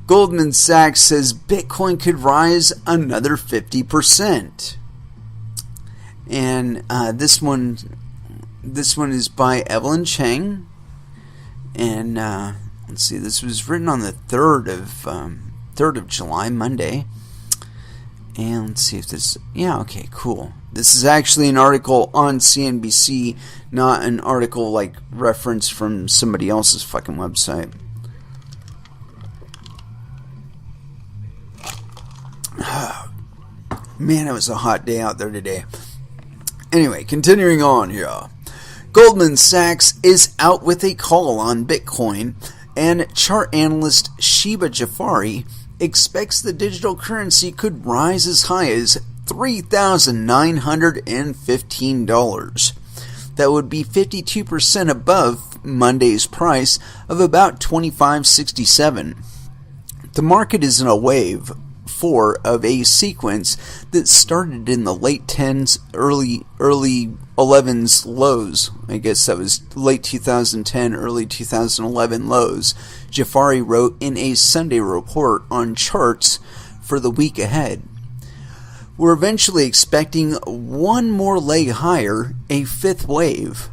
Goldman Sachs says Bitcoin could rise another 50%. And this one is by Evelyn Chang. And let's see, this was written on the 3rd of July, Monday. And let's see if this, yeah, okay, cool. This is actually an article on CNBC, not an article like referenced from somebody else's fucking website. Man, it was a hot day out there today. Anyway, continuing on here. Goldman Sachs is out with a call on Bitcoin, and chart analyst Sheba Jafari expects the digital currency could rise as high as $3,915. That would be 52% above Monday's price of about $25.67. The market is in a wave 4 of a sequence that started in the late 10s, early 11s lows. I guess that was late 2010, early 2011 lows. Jafari wrote in a Sunday report on charts for the week ahead. We're eventually expecting one more leg higher, a fifth wave.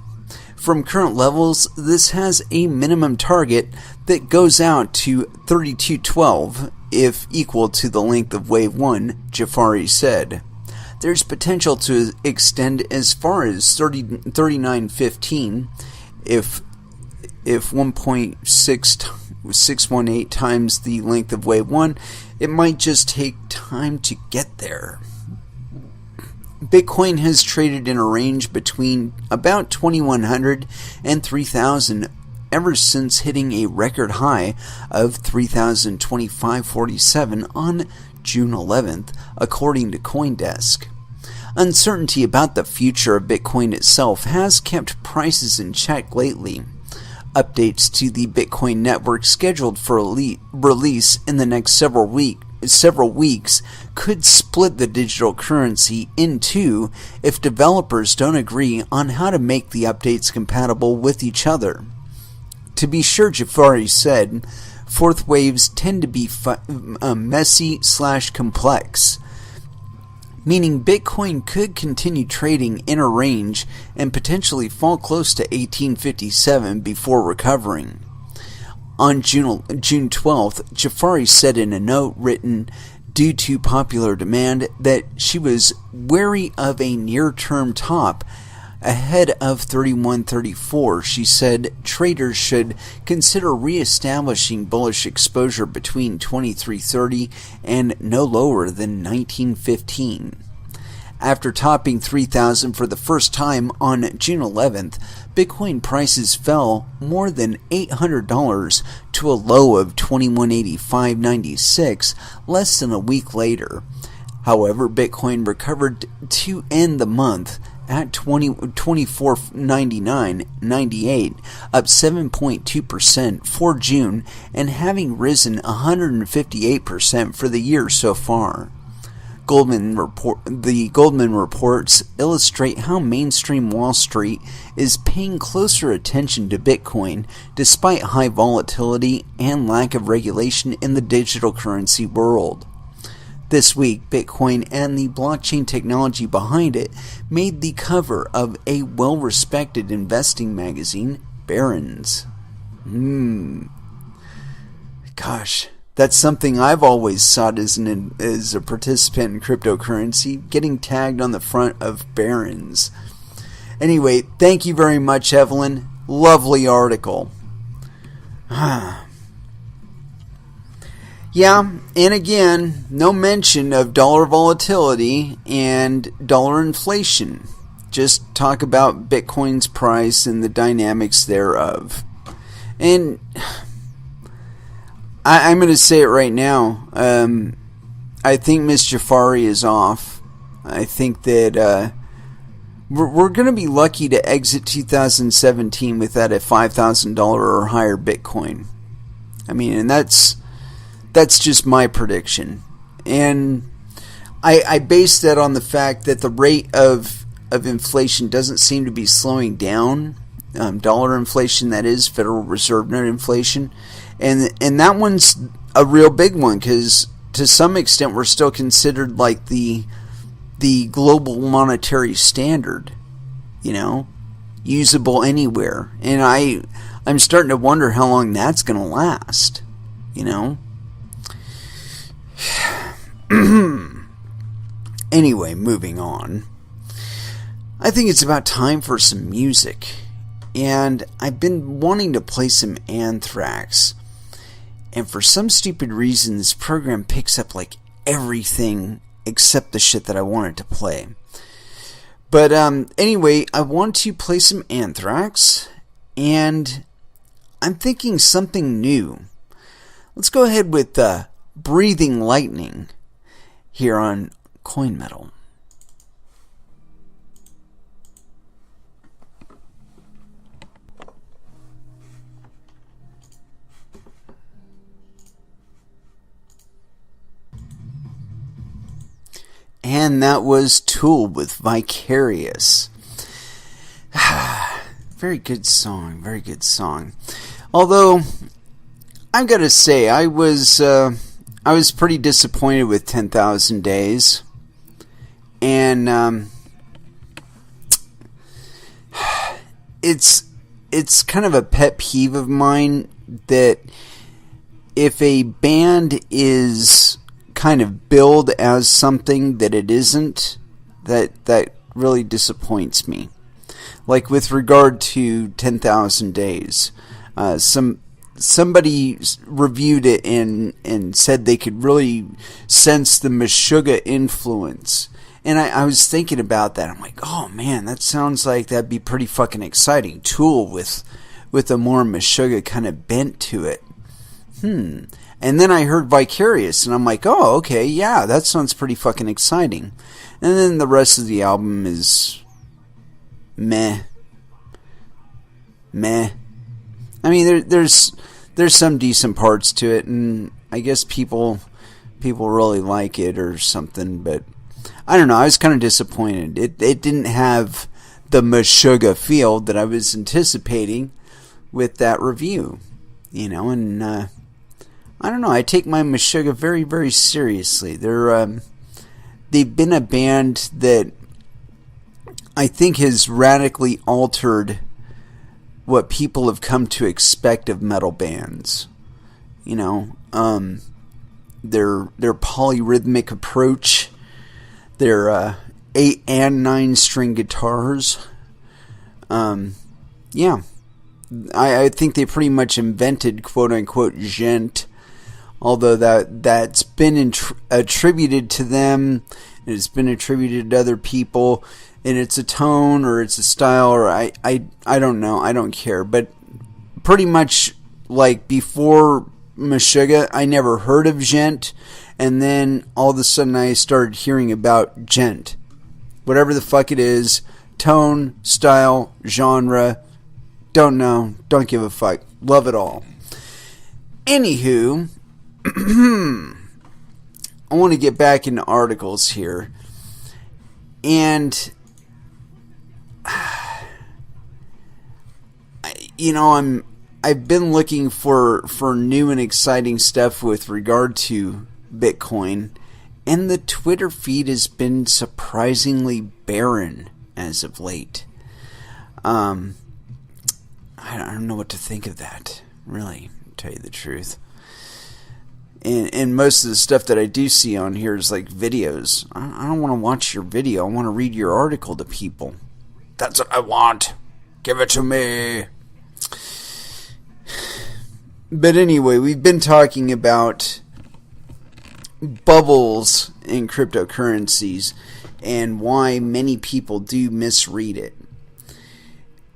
From current levels, this has a minimum target that goes out to 3212, if equal to the length of wave 1, Jafari said. There's potential to extend as far as 3915 if 1.618 times the length of wave 1. It might just take time to get there. Bitcoin has traded in a range between about 2,100 and 3,000 ever since hitting a record high of 3,025.47 on June 11th, according to CoinDesk. Uncertainty about the future of Bitcoin itself has kept prices in check lately. Updates to the Bitcoin network scheduled for release in the next several weeks could split the digital currency in two if developers don't agree on how to make the updates compatible with each other. To be sure, Jafari said, fourth waves tend to be messy/complex, meaning Bitcoin could continue trading in a range and potentially fall close to 1857 before recovering. On June 12th, Jafari said in a note written due to popular demand that she was wary of a near-term top ahead of 3134. She said traders should consider re-establishing bullish exposure between 2330 and no lower than 1915. After topping 3,000 for the first time on June 11th, Bitcoin prices fell more than $800 to a low of $2185.96 less than a week later. However, Bitcoin recovered to end the month at $2499.98, up 7.2% for June and having risen 158% for the year so far. The Goldman reports illustrate how mainstream Wall Street is paying closer attention to Bitcoin despite high volatility and lack of regulation in the digital currency world. This week, Bitcoin and the blockchain technology behind it made the cover of a well-respected investing magazine, Barron's. Gosh, that's something I've always sought as a participant in cryptocurrency, getting tagged on the front of Barron's. Anyway, thank you very much, Evelyn. Lovely article. Yeah, and again, no mention of dollar volatility and dollar inflation. Just talk about Bitcoin's price and the dynamics thereof. And I'm going to say it right now. I think Miss Jafari is off. I think that we're going to be lucky to exit 2017 without a $5,000 or higher Bitcoin. I mean, and that's just my prediction. And I base that on the fact that the rate of inflation doesn't seem to be slowing down. Dollar inflation, that is, Federal Reserve note inflation. And that one's a real big one because to some extent we're still considered like the global monetary standard, usable anywhere. And I'm starting to wonder how long that's going to last, Anyway, moving on. I think it's about time for some music. And I've been wanting to play some Anthrax. And for some stupid reason, this program picks up like everything except the shit that I wanted to play. But anyway, I want to play some Anthrax. And I'm thinking something new. Let's go ahead with Breathing Lightning here on Coin Metal. And that was Tool with Vicarious. Very good song, very good song. Although, I've got to say, I was pretty disappointed with 10,000 Days. And it's kind of a pet peeve of mine that if a band is kind of billed as something that it isn't, that really disappoints me. Like with regard to 10,000 Days, somebody reviewed it and said they could really sense the Meshuggah influence. And I was thinking about that. I'm like, oh man, that sounds like that'd be pretty fucking exciting. Tool with a more Meshuggah kind of bent to it. And then I heard Vicarious, and I'm like, oh, okay, yeah, that sounds pretty fucking exciting. And then the rest of the album is meh. I mean, there's some decent parts to it, and I guess people really like it or something, but I don't know, I was kind of disappointed. It didn't have the Meshuggah feel that I was anticipating with that review, and I don't know. I take my Meshuggah very, very seriously. They've been a band that I think has radically altered what people have come to expect of metal bands. You know, their polyrhythmic approach, their 8 and 9 string guitars. Yeah, I think they pretty much invented quote unquote djent, although that's been attributed to them, and it's been attributed to other people, and it's a tone or it's a style, or I don't know, I don't care, but pretty much like before Meshuggah, I never heard of djent, and then all of a sudden I started hearing about djent. Whatever the fuck it is, tone, style, genre, don't know, don't give a fuck, love it all. Anywho, I want to get back into articles here, and I've been looking for new and exciting stuff with regard to Bitcoin, and the Twitter feed has been surprisingly barren as of late. I don't know what to think of that, really, to tell you the truth. And most of the stuff that I do see on here is like videos. I don't want to watch your video. I want to read your article to people. That's what I want. Give it to me. But anyway, we've been talking about bubbles in cryptocurrencies and why many people do misread it.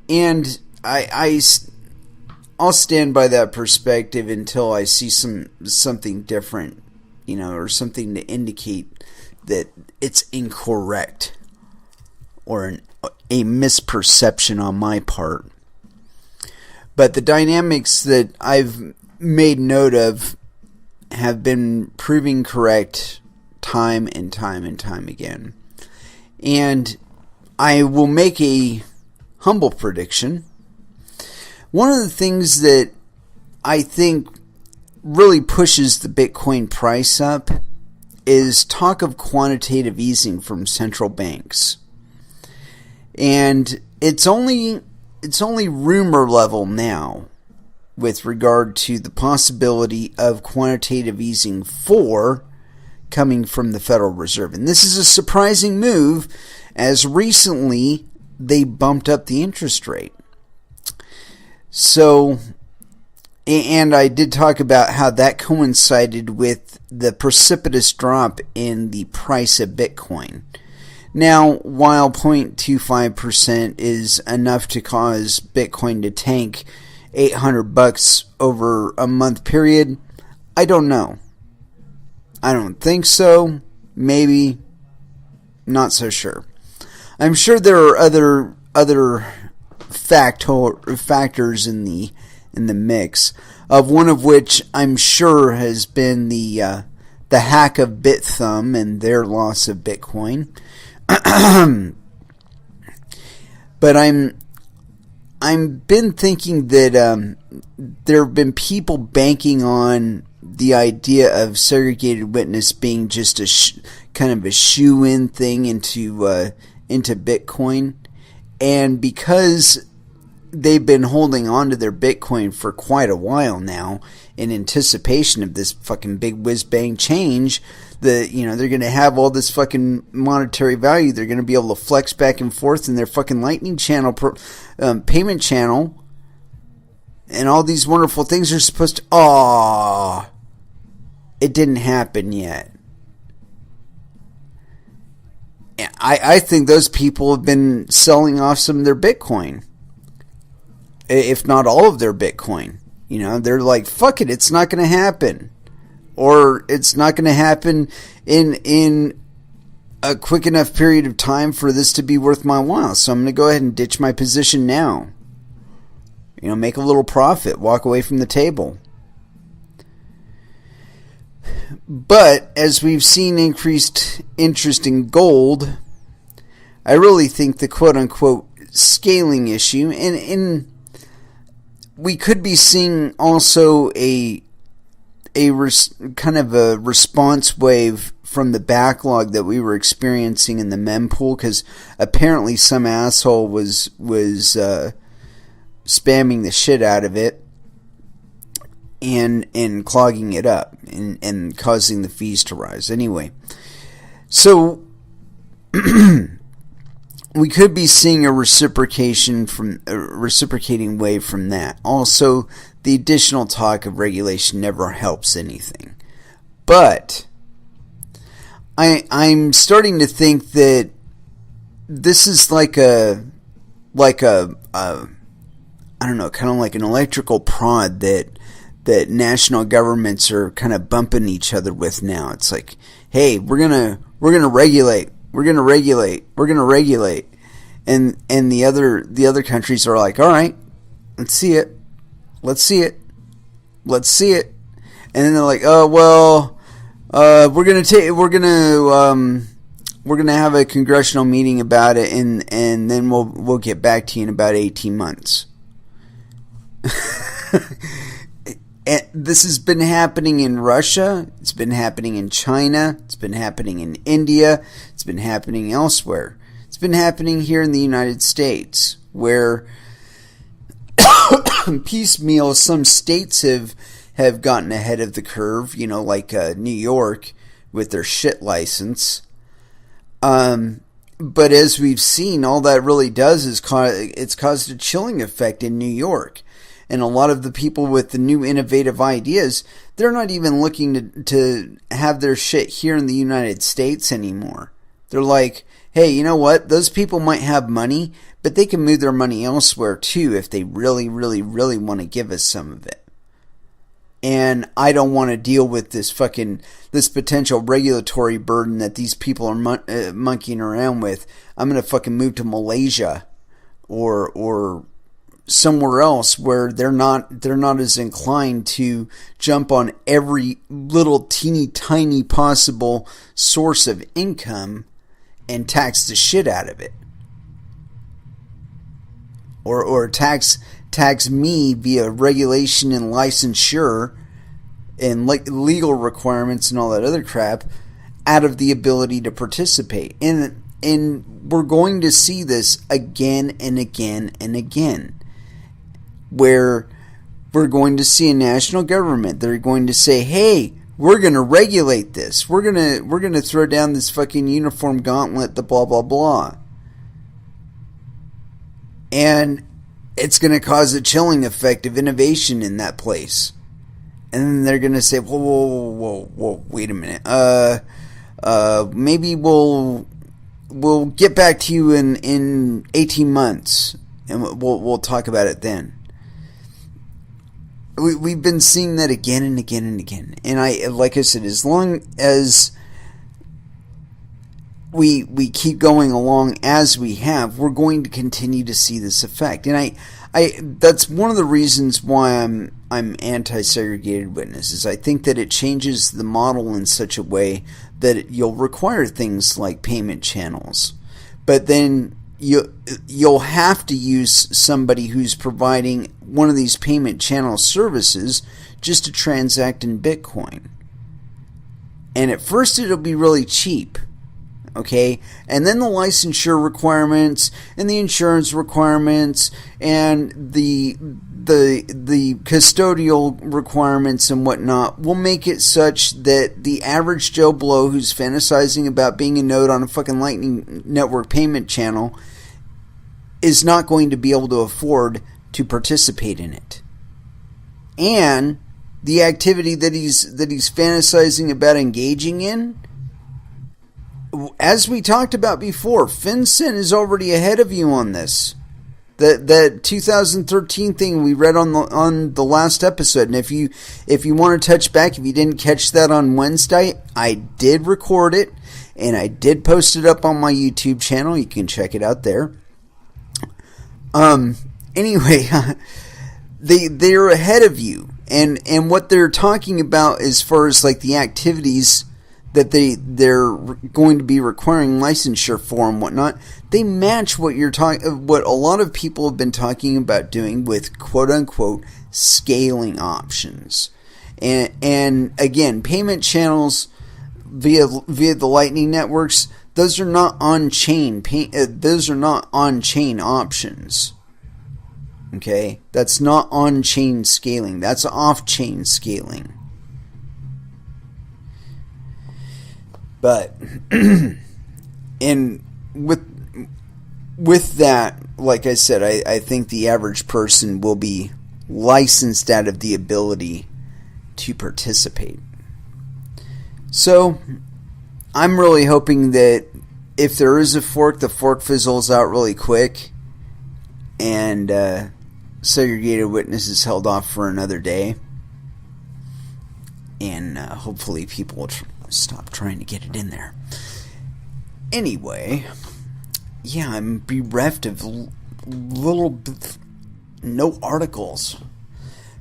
And I'll stand by that perspective until I see something different, or something to indicate that it's incorrect or a misperception on my part. But the dynamics that I've made note of have been proving correct time and time and time again. And I will make a humble prediction. One of the things that I think really pushes the Bitcoin price up is talk of quantitative easing from central banks. And it's only rumor level now with regard to the possibility of quantitative easing 4 coming from the Federal Reserve. And this is a surprising move, as recently they bumped up the interest rate. So, and I did talk about how that coincided with the precipitous drop in the price of Bitcoin. Now, while 0.25% is enough to cause Bitcoin to tank $800 over a month period, I don't know. I don't think so. Maybe. Not so sure. I'm sure there are other factors in the mix, of one of which I'm sure has been the hack of BitThumb and their loss of Bitcoin. But I've been thinking that there have been people banking on the idea of segregated witness being just a kind of a shoe-in thing into Bitcoin, and because they've been holding on to their Bitcoin for quite a while now in anticipation of this fucking big whiz-bang change, they're going to have all this fucking monetary value. They're going to be able to flex back and forth in their fucking Lightning channel, payment channel, and all these wonderful things are supposed to... it didn't happen yet. I think those people have been selling off some of their Bitcoin, if not all of their Bitcoin. They're like, fuck it, it's not going to happen. Or it's not going to happen in a quick enough period of time for this to be worth my while. So I'm going to go ahead and ditch my position now. Make a little profit, walk away from the table. But as we've seen increased interest in gold, I really think the quote-unquote scaling issue, and we could be seeing also a kind of a response wave from the backlog that we were experiencing in the mempool, because apparently some asshole was spamming the shit out of it and clogging it up and causing the fees to rise. Anyway, so we could be seeing a reciprocating wave from that. Also, the additional talk of regulation never helps anything. But I'm starting to think that this is like a I don't know, kind of like an electrical prod that national governments are kind of bumping each other with now. It's like, hey, we're gonna regulate. And the other countries are like, all right, let's see it. And then they're like, oh well, we're gonna have a congressional meeting about it, and then we'll get back to you in about 18 months. And this has been happening in Russia. It's been happening in China. It's been happening in India. It's been happening elsewhere. It's been happening here in the United States, where piecemeal some states have gotten ahead of the curve, like New York with their shit license. But as we've seen, all that really does is it's caused a chilling effect in New York. And a lot of the people with the new innovative ideas, they're not even looking to have their shit here in the United States anymore. They're like, hey, you know what? Those people might have money, but they can move their money elsewhere too if they really, really, really want to give us some of it. And I don't want to deal with this potential regulatory burden that these people are monkeying around with. I'm going to fucking move to Malaysia or somewhere else where they're not as inclined to jump on every little teeny tiny possible source of income and tax the shit out of it, or tax me via regulation and licensure and legal requirements and all that other crap out of the ability to participate. And we're going to see this again and again and again, where we're going to see a national government. They're going to say, hey, we're going to regulate this. We're going to throw down this fucking uniform gauntlet, the blah, blah, blah. And it's going to cause a chilling effect of innovation in that place. And then they're going to say, whoa, wait a minute. Maybe we'll get back to you in 18 months. And we'll talk about it then. We've been seeing that again and again and again. And like I said, as long as we keep going along as we have, we're going to continue to see this effect. And I that's one of the reasons why I'm anti-segregated witnesses. I think that it changes the model in such a way that you'll require things like payment channels, but then you'll have to use somebody who's providing one of these payment channel services just to transact in Bitcoin. And at first it'll be really cheap, okay? And then the licensure requirements and the insurance requirements and the custodial requirements and whatnot will make it such that the average Joe Blow who's fantasizing about being a node on a fucking Lightning Network payment channel is not going to be able to afford to participate in it. And the activity that he's fantasizing about engaging in, as we talked about before, FinCEN is already ahead of you on this. That 2013 thing we read on the last episode, and if you want to touch back, if you didn't catch that on Wednesday, I did record it and I did post it up on my YouTube channel. You can check it out there. Anyway, they're ahead of you, and what they're talking about as far as like the activities that they're going to be requiring licensure for and whatnot, they match what what a lot of people have been talking about doing with quote unquote scaling options. And again, payment channels via the Lightning networks, those are not on-chain. Those are not on-chain options. Okay? That's not on-chain scaling. That's off-chain scaling. But, and with that, like I said, I think the average person will be licensed out of the ability to participate. So, I'm really hoping that if there is a fork, the fork fizzles out really quick, and segregated witness is held off for another day, and hopefully people will stop trying to get it in there. Anyway, yeah, I'm bereft of no articles,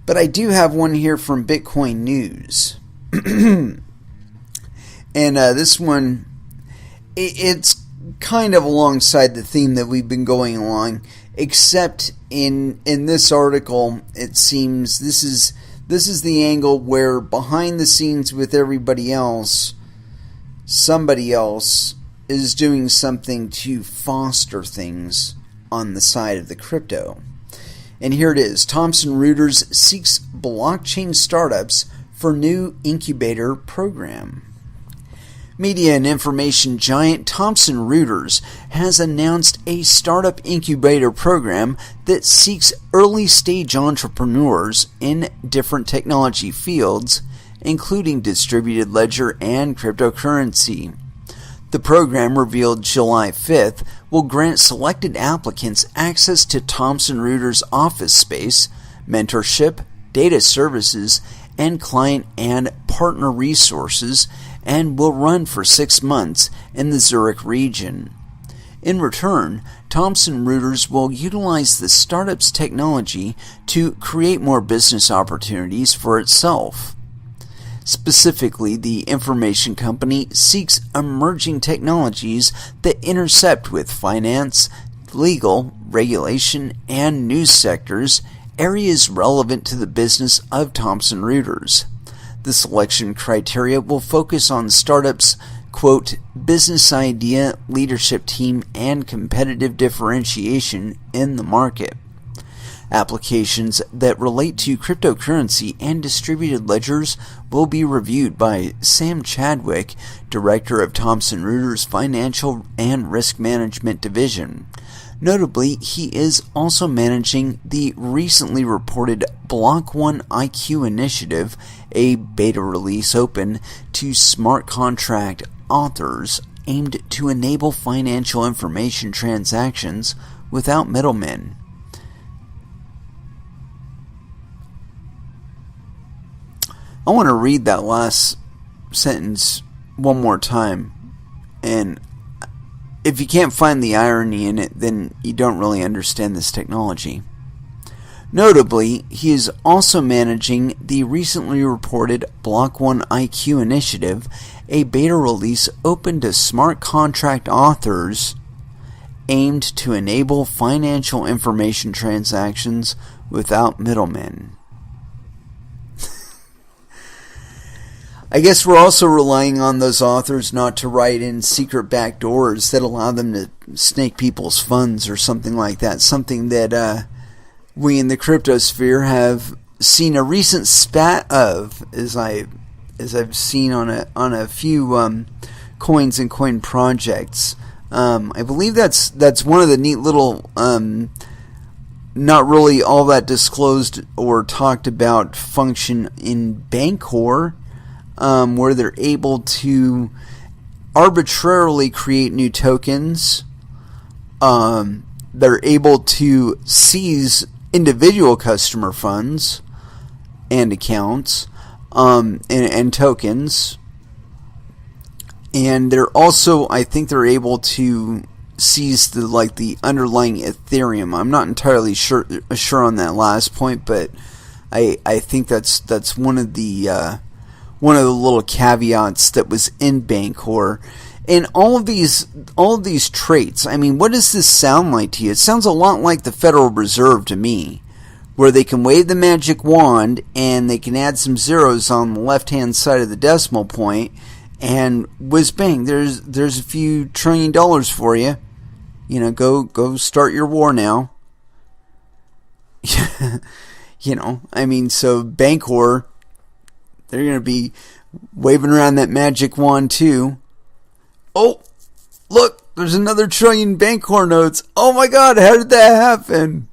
but I do have one here from Bitcoin News. And this one, it's kind of alongside the theme that we've been going along, except in this article, it seems this is the angle where behind the scenes with everybody else, somebody else is doing something to foster things on the side of the crypto. And here it is. Thomson Reuters seeks blockchain startups for new incubator program. Media and information giant Thomson Reuters has announced a startup incubator program that seeks early-stage entrepreneurs in different technology fields, including distributed ledger and cryptocurrency. The program, revealed July 5th, will grant selected applicants access to Thomson Reuters office space, mentorship, data services, and client and partner resources, and will run for 6 months in the Zurich region. In return, Thomson Reuters will utilize the startup's technology to create more business opportunities for itself. Specifically, the information company seeks emerging technologies that intercept with finance, legal, regulation, and news sectors, areas relevant to the business of Thomson Reuters. The selection criteria will focus on startups' quote, business idea, leadership team, and competitive differentiation in the market. Applications that relate to cryptocurrency and distributed ledgers will be reviewed by Sam Chadwick, Director of Thomson Reuters Financial and Risk Management Division. Notably, he is also managing the recently reported Block 1 IQ initiative, a beta release open to smart contract authors aimed to enable financial information transactions without middlemen. I want to read that last sentence one more time, and if you can't find the irony in it, then you don't really understand this technology. Notably, he is also managing the recently reported Block 1 IQ initiative, a beta release open to smart contract authors aimed to enable financial information transactions without middlemen. I guess we're also relying on those authors not to write in secret backdoors that allow them to snake people's funds or something like that. Something that we in the crypto sphere have seen a recent spat of, as I've seen on a few coins and coin projects. I believe that's one of the neat little, not really all that disclosed or talked about function in Bancor. Where they're able to arbitrarily create new tokens. They're able to seize individual customer funds and accounts and tokens. And they're also, I think they're able to seize the underlying Ethereum. I'm not entirely sure on that last point, but I think that's one of the little caveats that was in Bancor. And all of these traits, I mean, what does this sound like to you? It sounds a lot like the Federal Reserve to me, where they can wave the magic wand and they can add some zeros on the left-hand side of the decimal point, and whiz bang, there's a few $1 trillion for you. You know, go start your war now. You know, I mean, so Bancor, they're going to be waving around that magic wand too. Oh, look, there's another trillion Bancor notes. Oh my God, how did that happen?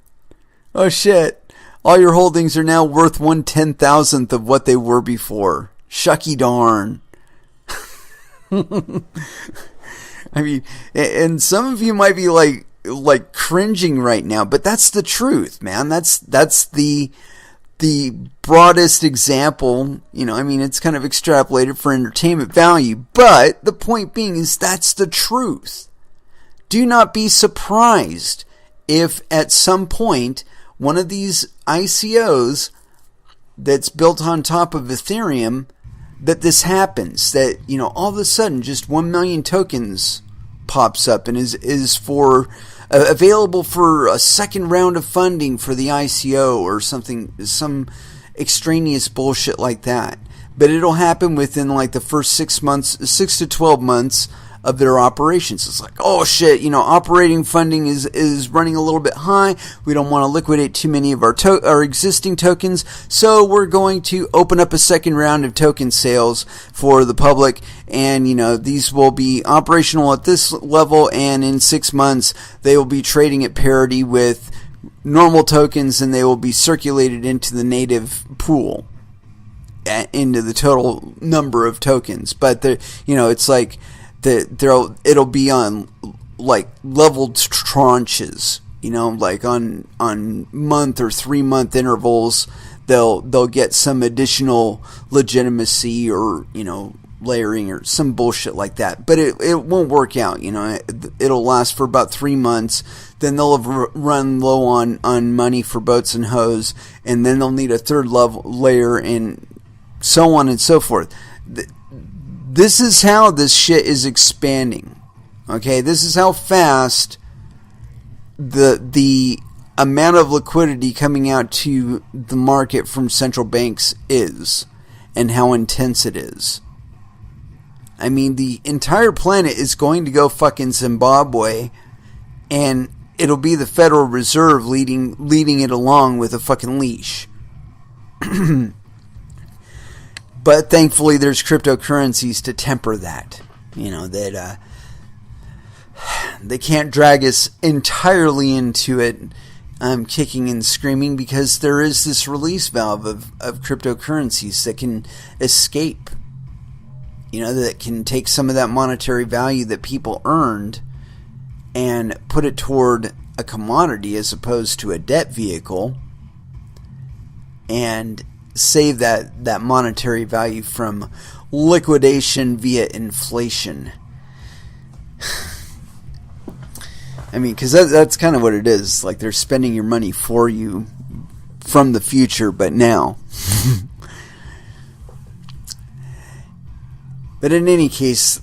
Oh shit. All your holdings are now worth 1/10,000th of what they were before. Shucky darn. I mean, and some of you might be like cringing right now, but that's the truth, man. That's the broadest example. You know, I mean, it's kind of extrapolated for entertainment value, but the point being is that's the truth. Do not be surprised if at some point one of these ICOs that's built on top of Ethereum, that this happens, that, you know, all of a sudden just 1 million tokens pops up and is for available for a second round of funding for the ICO or something, some extraneous bullshit like that. But it'll happen within like the first 6 to 12 months of their operations. It's like, oh shit, you know, operating funding is running a little bit high. We don't want to liquidate too many of our existing tokens, so we're going to open up a second round of token sales for the public, and you know, these will be operational at this level, and in 6 months they will be trading at parity with normal tokens, and they will be circulated into the native pool, into the total number of tokens. But you know, it's like it'll be on like leveled tranches, you know, like on month or 3 month intervals. They'll get some additional legitimacy, or, you know, layering or some bullshit like that. But it won't work out, you know. It'll last for about 3 months. Then they'll have run low on money for boats and hoes, and then they'll need a third layer, and so on and so forth. This is how this shit is expanding. Okay, this is how fast the amount of liquidity coming out to the market from central banks is, and how intense it is. I mean, the entire planet is going to go fucking Zimbabwe, and it'll be the Federal Reserve leading it along with a fucking leash. But thankfully, there's cryptocurrencies to temper that. You know, that they can't drag us entirely into it, kicking and screaming, because there is this release valve of cryptocurrencies that can escape. You know, that can take some of that monetary value that people earned and put it toward a commodity as opposed to a debt vehicle, and save that monetary value from liquidation via inflation. I mean, because that's kind of what it is. Like, they're spending your money for you from the future, but now. But in any case,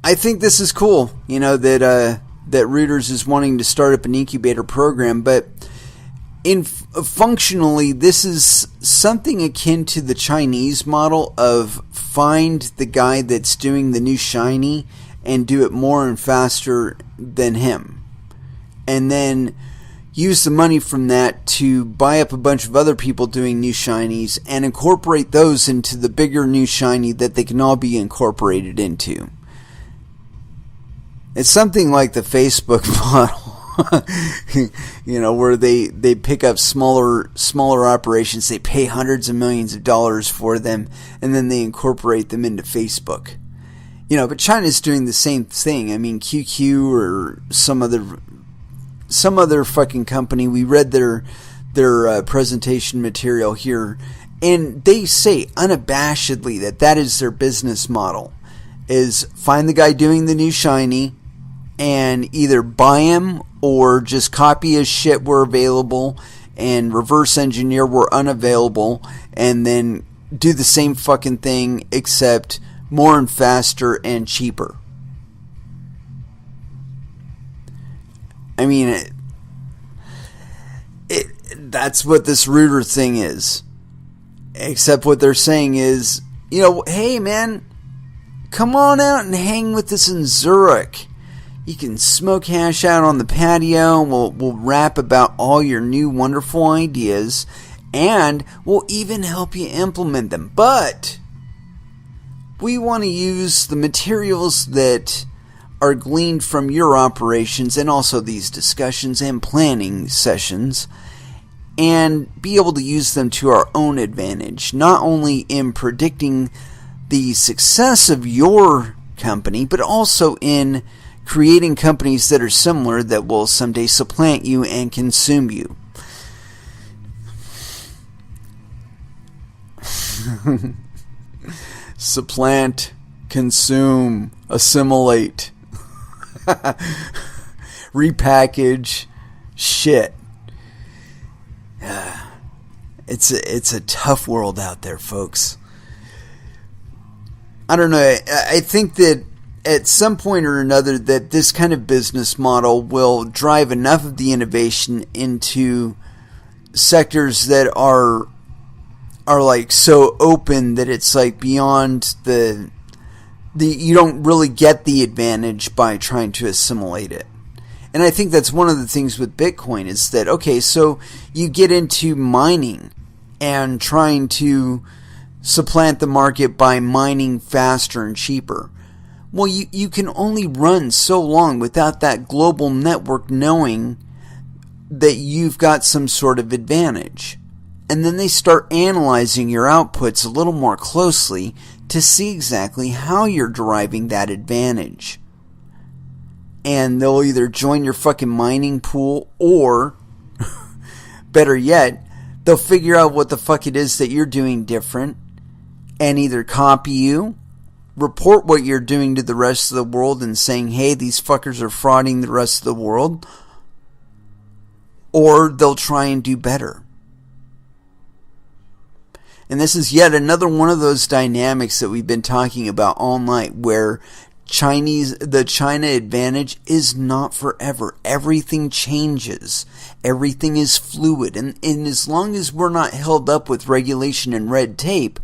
I think this is cool, you know, that Reuters is wanting to start up an incubator program, but functionally, this is something akin to the Chinese model of find the guy that's doing the new shiny and do it more and faster than him, and then use the money from that to buy up a bunch of other people doing new shinies and incorporate those into the bigger new shiny that they can all be incorporated into. It's something like the Facebook model. You know, where they pick up smaller operations, they pay hundreds of millions of dollars for them, and then they incorporate them into Facebook. You know, but China's doing the same thing. I mean, QQ or some other fucking company. We read their presentation material here, and they say unabashedly that is their business model: is find the guy doing the new shiny and either buy him or just copy his shit where available and reverse engineer where unavailable, and then do the same fucking thing except more and faster and cheaper. I mean, that's what this Reuter thing is. Except what they're saying is, hey man, come on out and hang with us in Zurich. You can smoke hash out on the patio, and we'll rap about all your new wonderful ideas, and we'll even help you implement them. But we want to use the materials that are gleaned from your operations and also these discussions and planning sessions, and be able to use them to our own advantage, not only in predicting the success of your company, but also in creating companies that are similar that will someday supplant you and consume you. Supplant, consume, assimilate, repackage, shit. It's a tough world out there, folks. I don't know. I think that at some point or another that this kind of business model will drive enough of the innovation into sectors that are like so open that it's like beyond the you don't really get the advantage by trying to assimilate it. And I think that's one of the things with Bitcoin is that, okay, so you get into mining and trying to supplant the market by mining faster and cheaper. Well, you can only run so long without that global network knowing that you've got some sort of advantage. And then they start analyzing your outputs a little more closely to see exactly how you're deriving that advantage. And they'll either join your fucking mining pool, or better yet, they'll figure out what the fuck it is that you're doing different and either copy you, report what you're doing to the rest of the world and saying, hey, these fuckers are frauding the rest of the world, or they'll try and do better. And this is yet another one of those dynamics that we've been talking about all night, where the China advantage is not forever. Everything changes. Everything is fluid. And as long as we're not held up with regulation and red tape,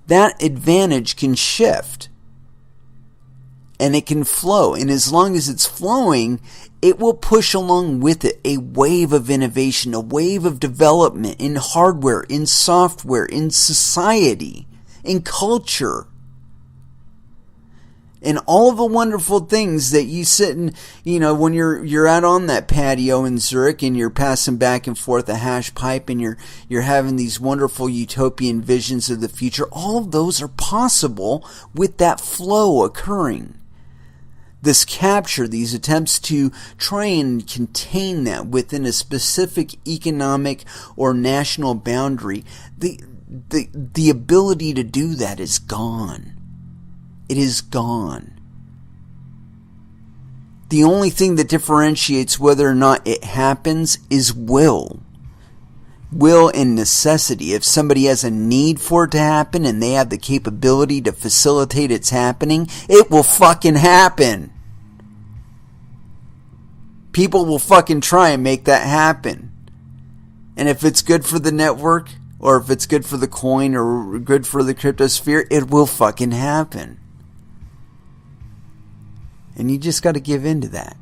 that advantage can shift. And it can flow. And as long as it's flowing, it will push along with it a wave of innovation, a wave of development in hardware, in software, in society, in culture. And all of the wonderful things that you sit and, when you're out on that patio in Zurich and you're passing back and forth a hash pipe and you're having these wonderful utopian visions of the future, all of those are possible with that flow occurring. This capture, these attempts to try and contain that within a specific economic or national boundary, the ability to do that is gone. It is gone. The only thing that differentiates whether or not it happens is will. Will and necessity. If somebody has a need for it to happen and they have the capability to facilitate its happening, it will fucking happen. People will fucking try and make that happen. And if it's good for the network, or if it's good for the coin, or good for the cryptosphere, it will fucking happen. And you just got to give in to that.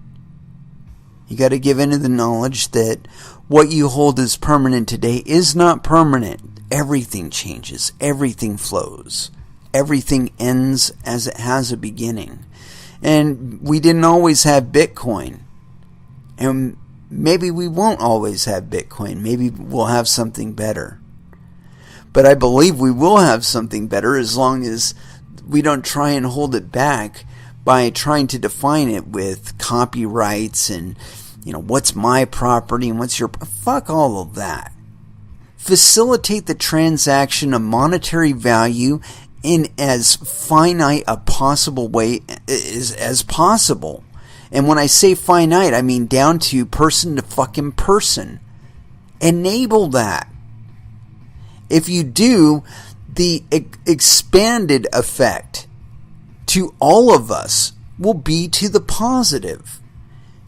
You got to give in to the knowledge that what you hold as permanent today is not permanent. Everything changes. Everything flows. Everything ends as it has a beginning. And we didn't always have Bitcoin. And maybe we won't always have Bitcoin. Maybe we'll have something better. But I believe we will have something better as long as we don't try and hold it back by trying to define it with copyrights and, what's my property and what's your... Fuck all of that. Facilitate the transaction of monetary value in as finite a possible way as possible. And when I say finite, I mean down to person to fucking person. Enable that. If you do, the expanded effect to all of us will be to the positive.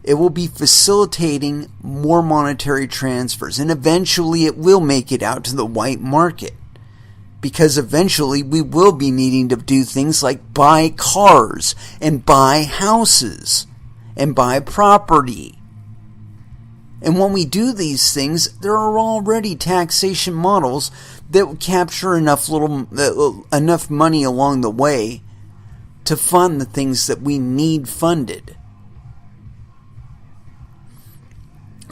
It will be facilitating more monetary transfers, and eventually it will make it out to the white market. Because eventually we will be needing to do things like buy cars and buy houses and buy property. And when we do these things, there are already taxation models that will capture enough money along the way to fund the things that we need funded.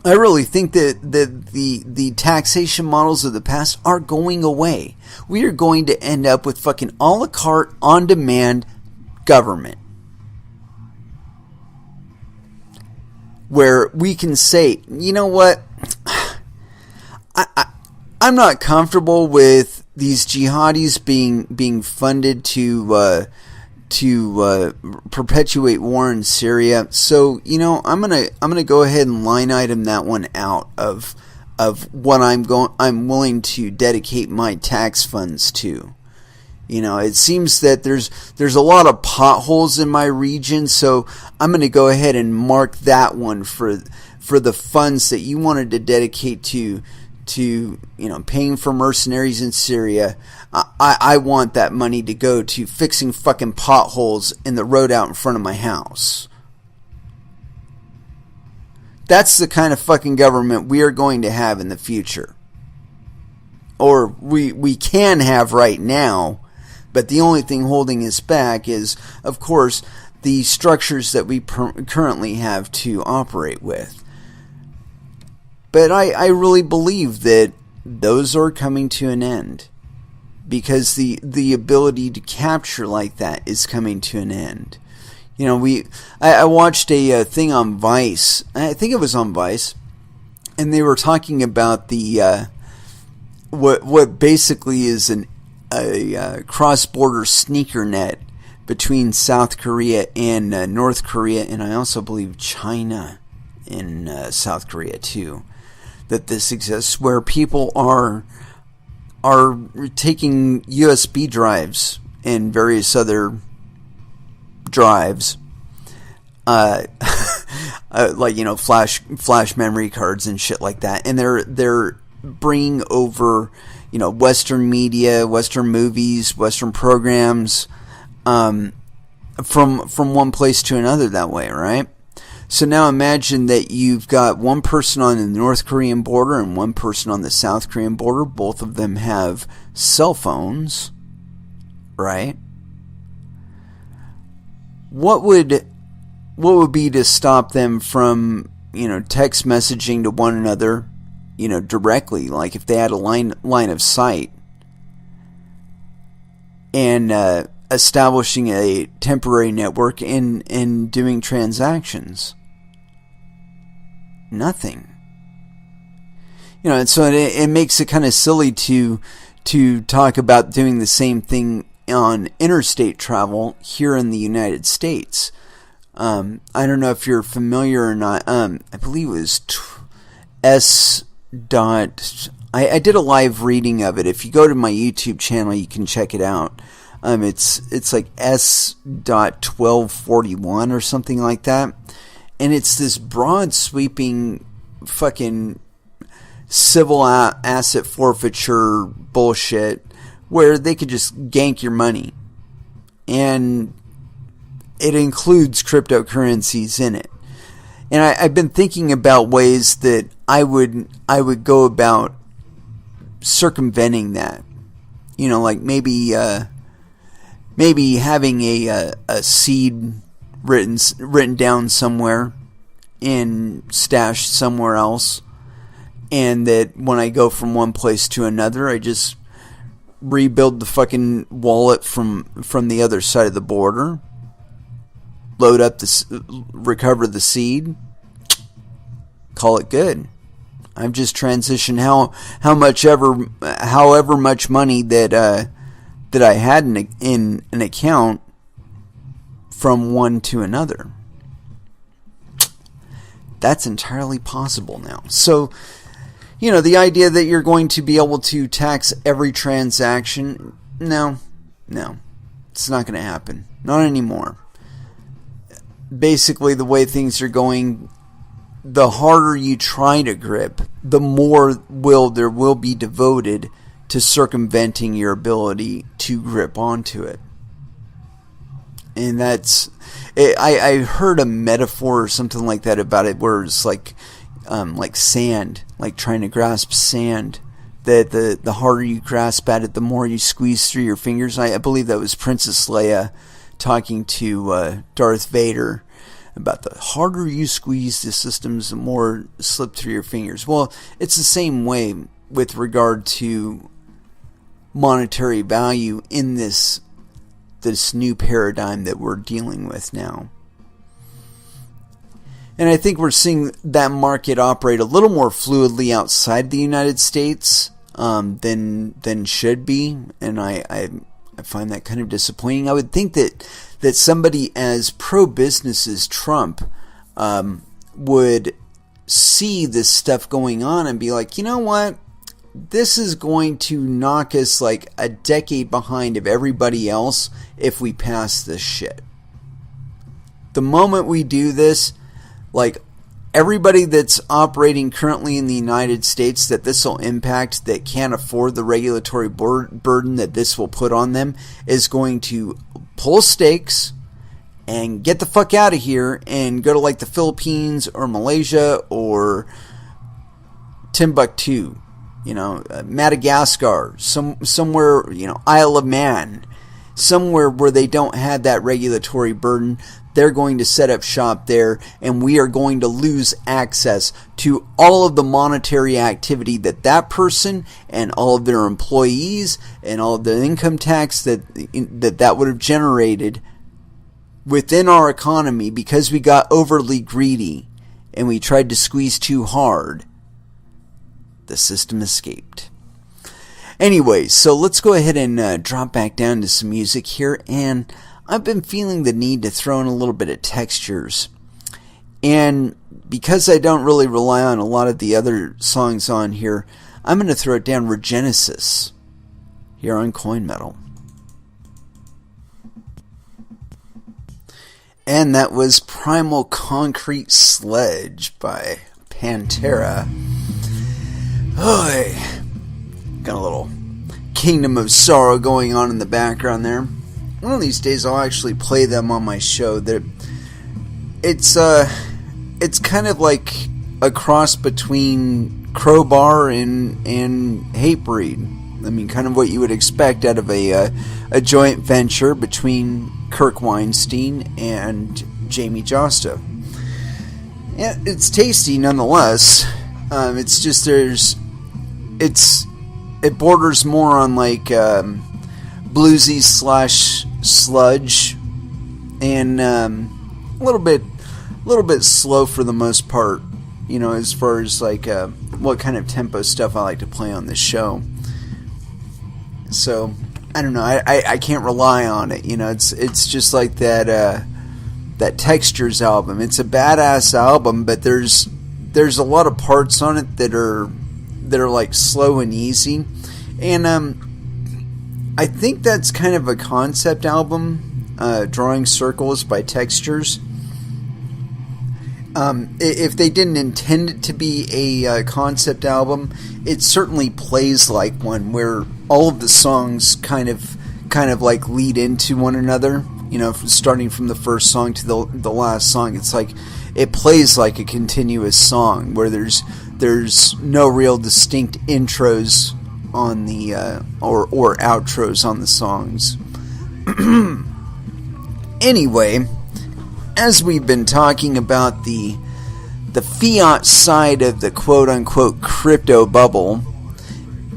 I really think that the taxation models of the past are going away. We are going to end up with fucking a la carte, on-demand government. Where we can say, you know what, I'm not comfortable with these jihadis being funded to perpetuate war in Syria. So, you know, I'm gonna go ahead and line item that one out of what I'm willing to dedicate my tax funds to. You know, it seems that there's a lot of potholes in my region, so I'm going to go ahead and mark that one for the funds that you wanted to dedicate to paying for mercenaries in Syria. I want that money to go to fixing fucking potholes in the road out in front of my house. That's the kind of fucking government we are going to have in the future. Or we can have right now. But the only thing holding us back is, of course, the structures that we currently have to operate with. But I really believe that those are coming to an end. Because the ability to capture like that is coming to an end. You know, I watched a thing on Vice. I think it was on Vice. And they were talking about the what basically is a cross-border sneaker net between South Korea and North Korea, and I also believe China and South Korea too. That this exists, where people are taking USB drives and various other drives, like, you know, flash memory cards and shit like that, and they're bringing over, you know, Western media, Western movies, Western programs, from one place to another that way, right? So now imagine that you've got one person on the North Korean border and one person on the South Korean border. Both of them have cell phones, right? What would be to stop them from, you know, text messaging to one another, you know, directly, like if they had a line of sight, and establishing a temporary network and doing transactions? Nothing. You know, and so it makes it kind of silly to talk about doing the same thing on interstate travel here in the United States. I don't know if you're familiar or not. I believe it was I did a live reading of it. If you go to my YouTube channel, you can check it out. It's like S.1241 or something like that. And it's this broad sweeping fucking civil asset forfeiture bullshit where they could just gank your money. And it includes cryptocurrencies in it. And I've been thinking about ways that I would go about circumventing that. You know, like maybe having a seed written down somewhere and stashed somewhere else, and that when I go from one place to another, I just rebuild the fucking wallet from the other side of the border, load up recover the seed, call it good. I've just transitioned however much money that I had in an account from one to another. That's entirely possible now. So, you know, the idea that you're going to be able to tax every transaction, no, it's not going to happen. Not anymore. Basically, the way things are going, the harder you try to grip, the more there will be devoted to circumventing your ability to grip onto it. And I heard a metaphor or something like that about it, where it's like sand, like trying to grasp sand. That the harder you grasp at it, the more you squeeze through your fingers. I believe that was Princess Leia talking to Darth Vader about the harder you squeeze the systems, the more slip through your fingers. Well, it's the same way with regard to monetary value in this new paradigm that we're dealing with now. And I think we're seeing that market operate a little more fluidly outside the United States than should be, and I find that kind of disappointing. I would think that somebody as pro-business as Trump would see this stuff going on and be like, you know what? This is going to knock us like a decade behind of everybody else if we pass this shit. The moment we do this, like everybody that's operating currently in the United States that this will impact, that can't afford the regulatory burden that this will put on them, is going to pull stakes and get the fuck out of here and go to like the Philippines or Malaysia or Timbuktu, Madagascar, somewhere, Isle of Man, somewhere where they don't have that regulatory burden. They're going to set up shop there, and we are going to lose access to all of the monetary activity that person and all of their employees and all of the income tax that would have generated within our economy, because we got overly greedy and we tried to squeeze too hard. The system escaped. Anyway, so let's go ahead and drop back down to some music here, and I've been feeling the need to throw in a little bit of textures. And because I don't really rely on a lot of the other songs on here, I'm going to throw it down Regenesis here on Coin Metal. And that was Primal Concrete Sledge by Pantera. Oh, got a little Kingdom of Sorrow going on in the background there. One of these days I'll actually play them on my show. It's kind of like a cross between Crowbar and Hatebreed. I mean, kind of what you would expect out of a joint venture between Kirk Weinstein and Jamie Josta. Yeah, it's tasty nonetheless. It's just it borders more on like bluesy / sludge, and a little bit slow for the most part. As far as like what kind of tempo stuff I like to play on this show. So I don't know. I can't rely on it. It's just like that Textures album. It's a badass album, but there's a lot of parts on it that are like slow and easy, and I think that's kind of a concept album, Drawing Circles by Textures. If they didn't intend it to be a concept album, it certainly plays like one, where all of the songs kind of like lead into one another. Starting from the first song to the last song, it's like it plays like a continuous song where there's no real distinct intros on the or outros on the songs. Anyway, as we've been talking about the fiat side of the quote-unquote crypto bubble,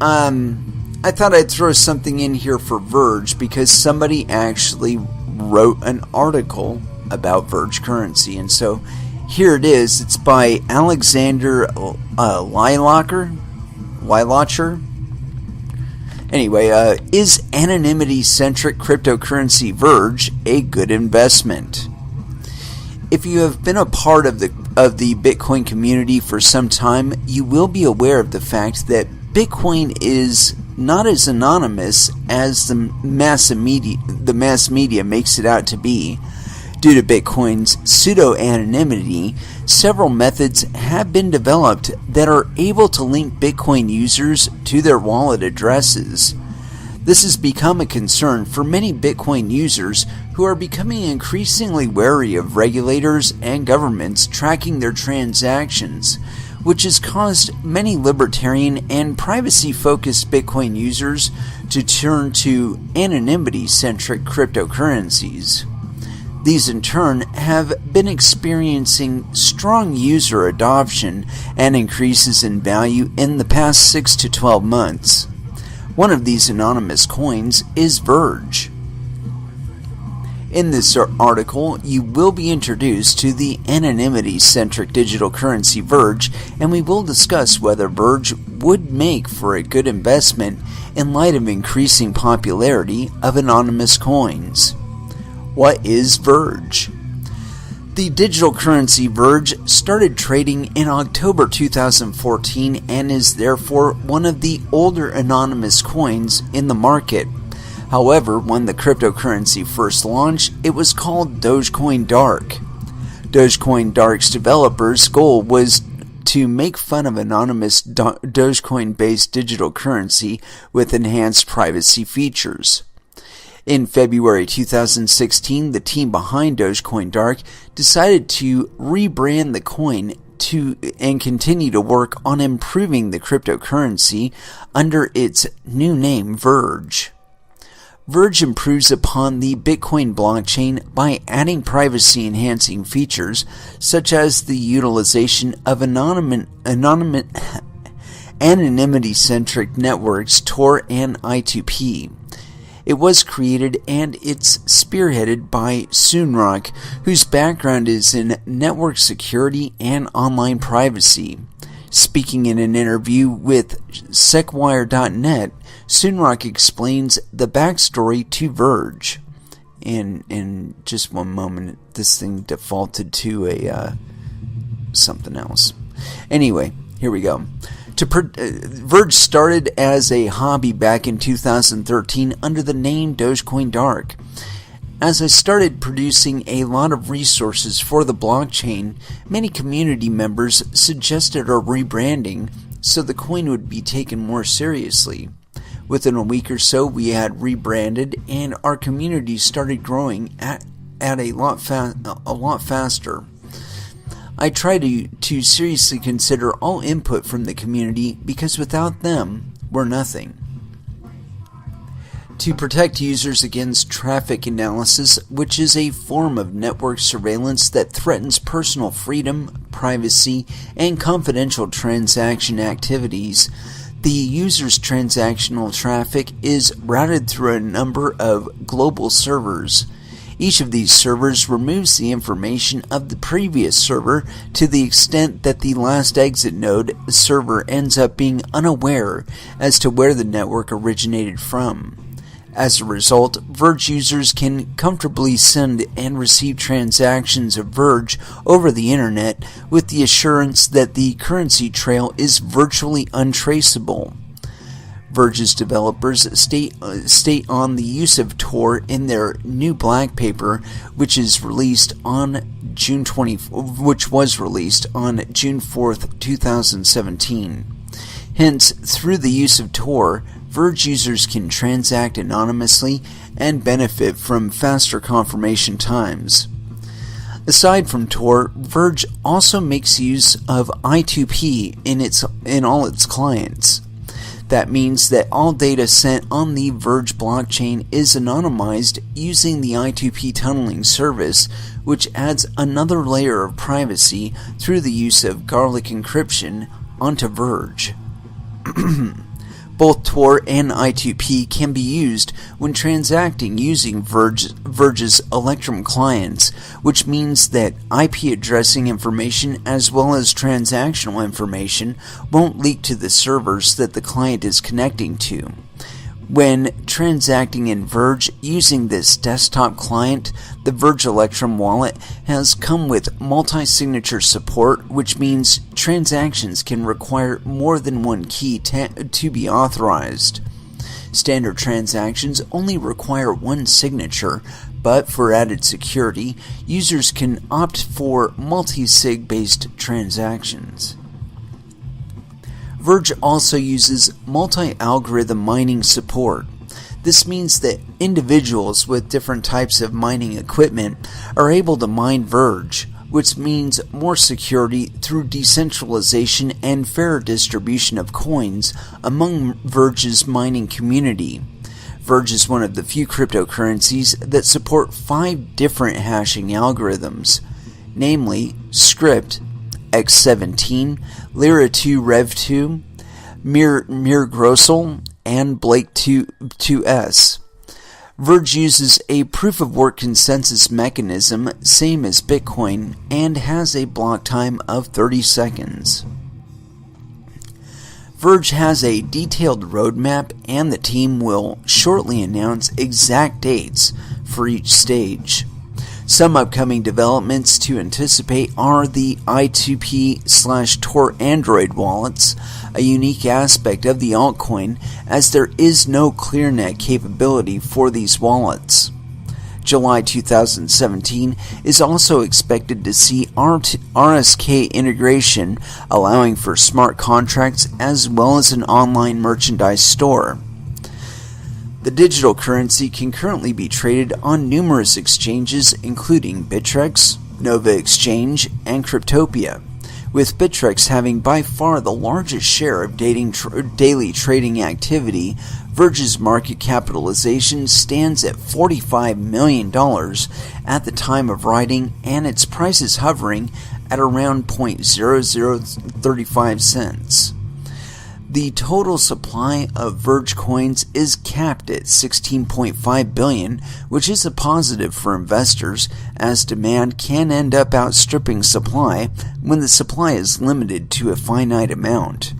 I thought I'd throw something in here for Verge, because somebody actually wrote an article about Verge currency, and so here it is. It's by Alexander Weilacher. Anyway, is anonymity-centric cryptocurrency Verge a good investment? If you have been a part of the Bitcoin community for some time, you will be aware of the fact that Bitcoin is not as anonymous as the mass media makes it out to be. Due to Bitcoin's pseudo-anonymity, several methods have been developed that are able to link Bitcoin users to their wallet addresses. This has become a concern for many Bitcoin users who are becoming increasingly wary of regulators and governments tracking their transactions, which has caused many libertarian and privacy-focused Bitcoin users to turn to anonymity-centric cryptocurrencies. These in turn have been experiencing strong user adoption and increases in value in the past 6 to 12 months. One of these anonymous coins is Verge. In this article, you will be introduced to the anonymity-centric digital currency Verge, and we will discuss whether Verge would make for a good investment in light of increasing popularity of anonymous coins. What is Verge? The digital currency Verge started trading in October 2014 and is therefore one of the older anonymous coins in the market. However, when the cryptocurrency first launched, it was called Dogecoin Dark. Dogecoin Dark's developers' goal was to make fun of anonymous Dogecoin-based digital currency with enhanced privacy features. In February 2016, the team behind Dogecoin Dark decided to rebrand the coin and continue to work on improving the cryptocurrency under its new name, Verge. Verge improves upon the Bitcoin blockchain by adding privacy-enhancing features such as the utilization of anonymity-centric networks Tor and I2P. It was created and it's spearheaded by Soonrock, whose background is in network security and online privacy. Speaking in an interview with SecWire.net, Soonrock explains the backstory to Verge. In just one moment, this thing defaulted to something else. Anyway, here we go. Verge started as a hobby back in 2013 under the name Dogecoin Dark. As I started producing a lot of resources for the blockchain, many community members suggested a rebranding so the coin would be taken more seriously. Within a week or so, we had rebranded and our community started growing at a lot faster. I try to seriously consider all input from the community because without them, we're nothing. To protect users against traffic analysis, which is a form of network surveillance that threatens personal freedom, privacy, and confidential transaction activities, the user's transactional traffic is routed through a number of global servers. Each of these servers removes the information of the previous server to the extent that the last exit node server ends up being unaware as to where the network originated from. As a result, Verge users can comfortably send and receive transactions of Verge over the internet with the assurance that the currency trail is virtually untraceable. Verge's developers state on the use of Tor in their new black paper, which was released on June 4th, 2017. Hence, through the use of Tor, Verge users can transact anonymously and benefit from faster confirmation times. Aside from Tor, Verge also makes use of I2P in all its clients. That means that all data sent on the Verge blockchain is anonymized using the I2P tunneling service, which adds another layer of privacy through the use of garlic encryption onto Verge. Both Tor and I2P can be used when transacting using Verge's Electrum clients, which means that IP addressing information as well as transactional information won't leak to the servers that the client is connecting to. When transacting in Verge using this desktop client, the Verge Electrum wallet has come with multi-signature support, which means transactions can require more than one key to be authorized. Standard transactions only require one signature, but for added security, users can opt for multi-sig based transactions. Verge also uses multi-algorithm mining support. This means that individuals with different types of mining equipment are able to mine Verge, which means more security through decentralization and fairer distribution of coins among Verge's mining community. Verge is one of the few cryptocurrencies that support 5 different hashing algorithms, namely Script, X17, Lyra2 Rev2, Mir Grossel, and Blake 2S. Verge uses a proof-of-work consensus mechanism, same as Bitcoin, and has a block time of 30 seconds. Verge has a detailed roadmap, and the team will shortly announce exact dates for each stage. Some upcoming developments to anticipate are the I2P/Tor Android wallets, a unique aspect of the altcoin as there is no ClearNet capability for these wallets. July 2017 is also expected to see RSK integration, allowing for smart contracts as well as an online merchandise store. The digital currency can currently be traded on numerous exchanges including Bittrex, Nova Exchange, and Cryptopia, with Bittrex having by far the largest share of daily trading activity. Verge's market capitalization stands at $45 million at the time of writing, and its price is hovering at around 0.0035 cents. The total supply of Verge coins is capped at 16.5 billion, which is a positive for investors, as demand can end up outstripping supply when the supply is limited to a finite amount.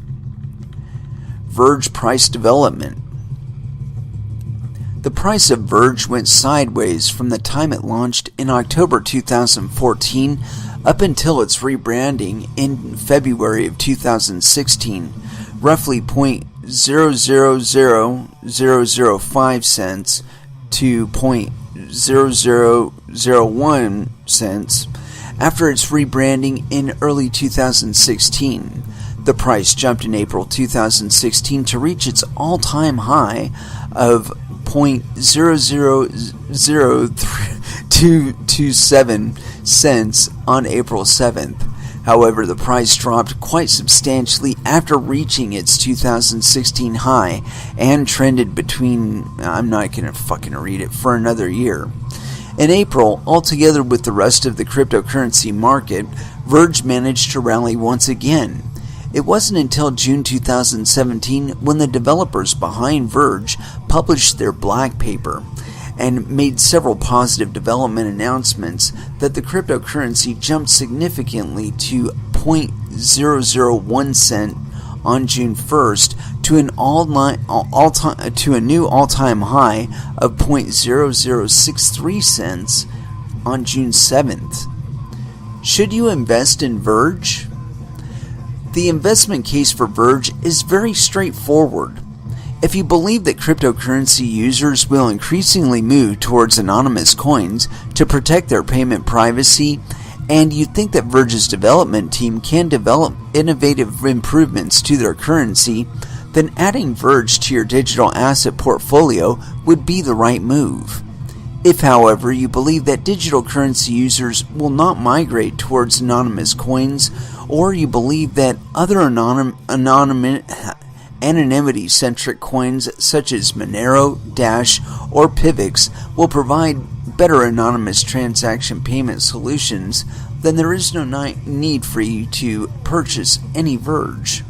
Verge price development. The price of Verge went sideways from the time it launched in October 2014 up until its rebranding in February of 2016. Roughly 0.000005 cents to 0.0001 cents after its rebranding in early 2016. The price jumped in April 2016 to reach its all-time high of 0.000227 cents on April 7th. However, the price dropped quite substantially after reaching its 2016 high and trended between, I'm not going to fucking read it, for another year. In April, altogether with the rest of the cryptocurrency market, Verge managed to rally once again. It wasn't until June 2017 when the developers behind Verge published their black paper and made several positive development announcements that the cryptocurrency jumped significantly to 0.001 cent on June 1st to a new all-time high of 0.0063 cents on June 7th. Should you invest in Verge? The investment case for Verge is very straightforward. If you believe that cryptocurrency users will increasingly move towards anonymous coins to protect their payment privacy, and you think that Verge's development team can develop innovative improvements to their currency, then adding Verge to your digital asset portfolio would be the right move. If, however, you believe that digital currency users will not migrate towards anonymous coins, or you believe that other anonymity-centric coins such as Monero, Dash, or Pivx will provide better anonymous transaction payment solutions, then there is no need for you to purchase any Verge.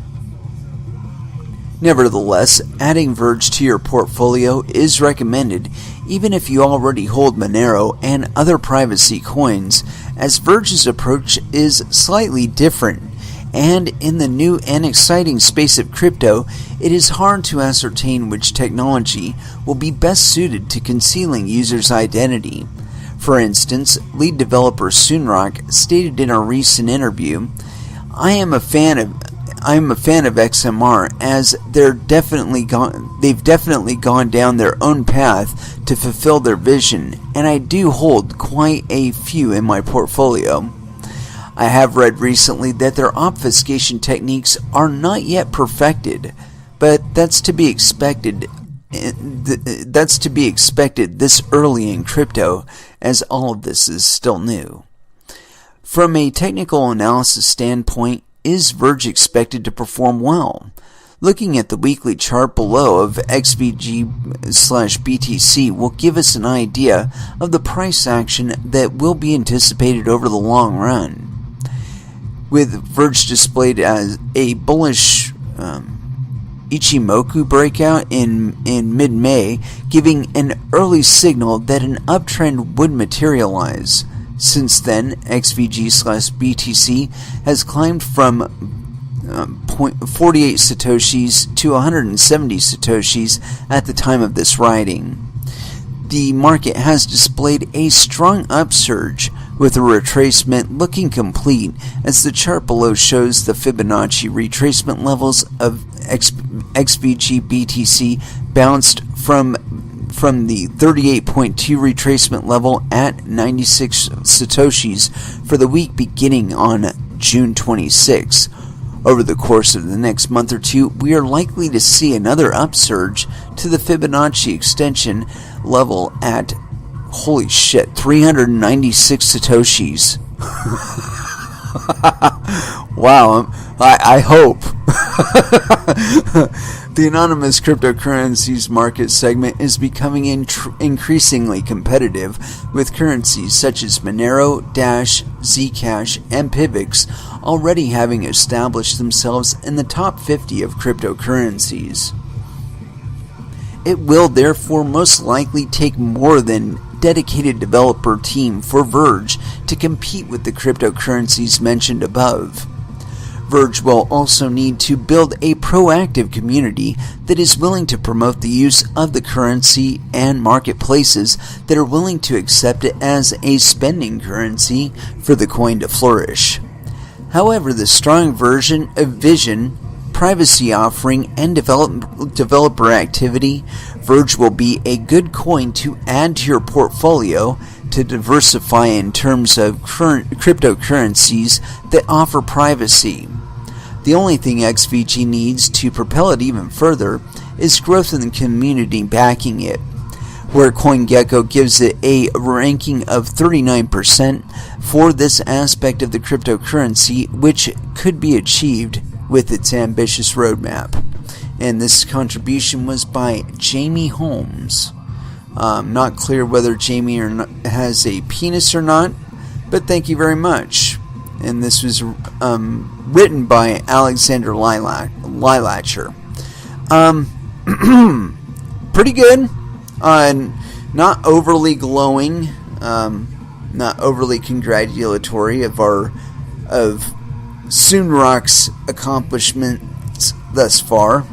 Nevertheless, adding Verge to your portfolio is recommended even if you already hold Monero and other privacy coins, as Verge's approach is slightly different. And in the new and exciting space of crypto, it is hard to ascertain which technology will be best suited to concealing users' identity. For instance, lead developer Soonrock stated in a recent interview, I am a fan I'm a fan of XMR, as they've definitely gone down their own path to fulfill their vision, and I do hold quite a few in my portfolio. I have read recently that their obfuscation techniques are not yet perfected, but that's to be expected. That's to be expected this early in crypto, as all of this is still new. From a technical analysis standpoint, is Verge expected to perform well? Looking at the weekly chart below of XVG/BTC will give us an idea of the price action that will be anticipated over the long run. With Verge displayed as a bullish Ichimoku breakout in mid-May, giving an early signal that an uptrend would materialize. Since then, XVG/BTC has climbed from 48 Satoshis to 170 Satoshis at the time of this writing. The market has displayed a strong upsurge, with a retracement looking complete, as the chart below shows the Fibonacci retracement levels of XVG/BTC bounced from the 38.2 retracement level at 96 Satoshis for the week beginning on June 26. Over the course of the next month or two, we are likely to see another upsurge to the Fibonacci extension level at, holy shit, 396 Satoshis. Wow, I hope. The anonymous cryptocurrencies market segment is becoming increasingly competitive, with currencies such as Monero, Dash, Zcash, and Pivx already having established themselves in the top 50 of cryptocurrencies. It will therefore most likely take more than dedicated developer team for Verge to compete with the cryptocurrencies mentioned above. Verge will also need to build a proactive community that is willing to promote the use of the currency and marketplaces that are willing to accept it as a spending currency for the coin to flourish. However, the strong vision, privacy offering, and developer activity, Verge will be a good coin to add to your portfolio to diversify in terms of cryptocurrencies that offer privacy. The only thing XVG needs to propel it even further is growth in the community backing it, where CoinGecko gives it a ranking of 39% for this aspect of the cryptocurrency, which could be achieved with its ambitious roadmap. And this contribution was by Jamie Holmes. Not clear whether Jamie has a penis or not, but thank you very much. And this was written by Alexander Lilacher. Pretty good. Not overly glowing, not overly congratulatory of Soonrock's accomplishments thus far.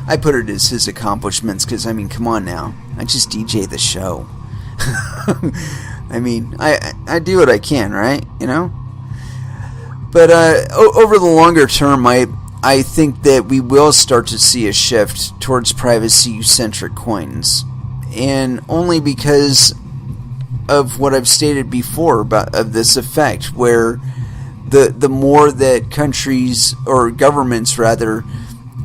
I put it as his accomplishments because, I mean, come on now. I just DJ the show. I mean, I do what I can, right? You know? But over the longer term, I think that we will start to see a shift towards privacy-centric coins. And only because of what I've stated before of this effect, where the more that countries, or governments rather,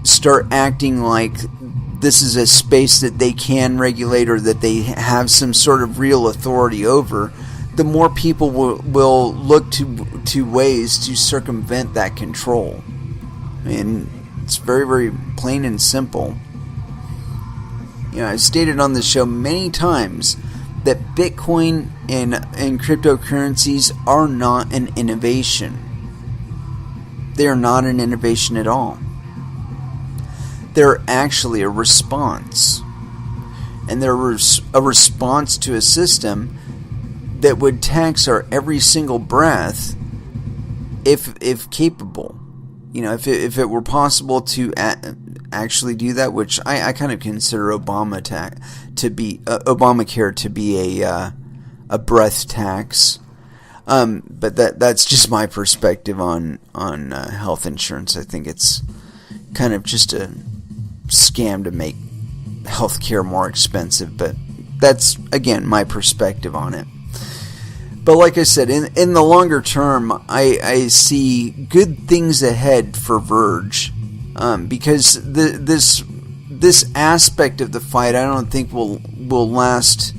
start acting like this is a space that they can regulate or that they have some sort of real authority over, the more people will look to ways to circumvent that control. I mean, it's very, very plain and simple. You know, I've stated on the show many times that Bitcoin and cryptocurrencies are not an innovation. They are not an innovation at all. They're actually a response. And they're a response to a system that would tax our every single breath if capable. You know, if it were possible to actually do that, which I kind of consider Obamacare to be a breath tax. But that's just my perspective on health insurance. I think it's kind of just a scam to make healthcare more expensive, but that's, again, my perspective on it. But like I said, in the longer term, I see good things ahead for Verge, because this aspect of the fight, I don't think will last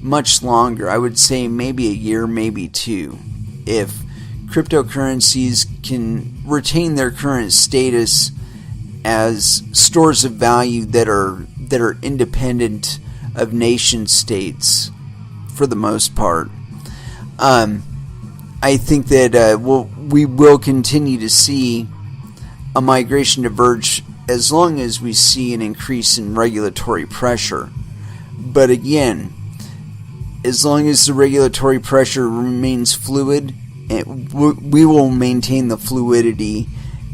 much longer. I would say maybe a year, maybe two, if cryptocurrencies can retain their current status as stores of value that are independent of nation states for the most part. I think that we will continue to see a migration to Verge as long as we see an increase in regulatory pressure. But again, as long as the regulatory pressure remains fluid, we will maintain the fluidity,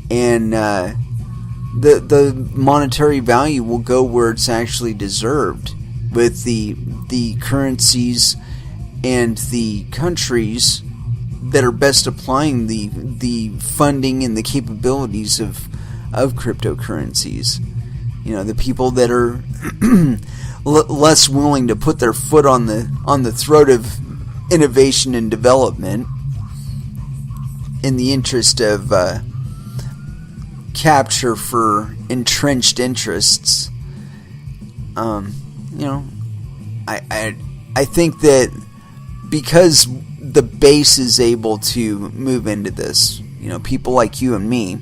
and the monetary value will go where it's actually deserved, with the currencies and the countries that are best applying the funding and the capabilities of cryptocurrencies. The people that are less willing to put their foot on the throat of innovation and development in the interest of capture for entrenched interests. I think that because the base is able to move into this, people like you and me,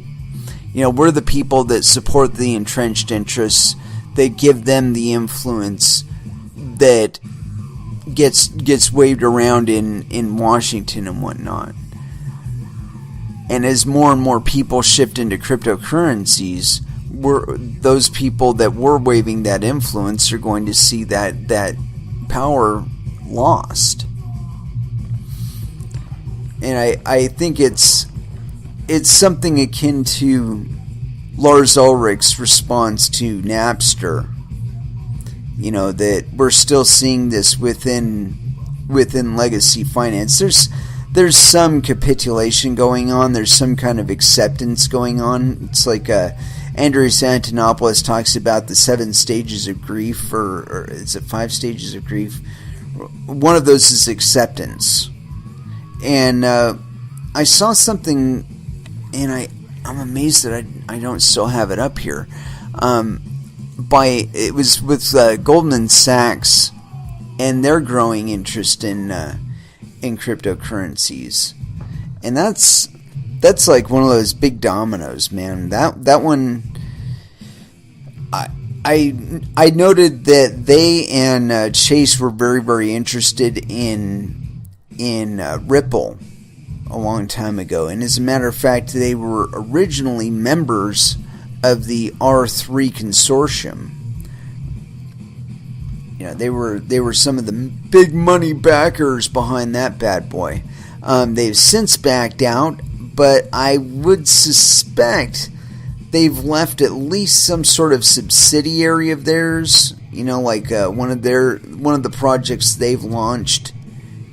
we're the people that support the entrenched interests, that give them the influence that gets waved around in Washington and whatnot. And as more and more people shift into cryptocurrencies, those people that were waving that influence are going to see that power lost. And I think it's something akin to Lars Ulrich's response to Napster. That we're still seeing this within legacy finance. There's some capitulation going on. There's some kind of acceptance going on. It's like Andreas Antonopoulos talks about the 7 stages of grief, or is it 5 stages of grief? One of those is acceptance. And I saw something, and I'm amazed that I don't still have it up here. It was with Goldman Sachs and their growing interest in cryptocurrencies, and that's like one of those big dominoes, man. That one, I noted that they and Chase were very, very interested in Ripple a long time ago, and as a matter of fact, they were originally members of the R3 consortium. They were some of the big money backers behind that bad boy. They've since backed out, but I would suspect they've left at least some sort of subsidiary of theirs. Like one of the projects they've launched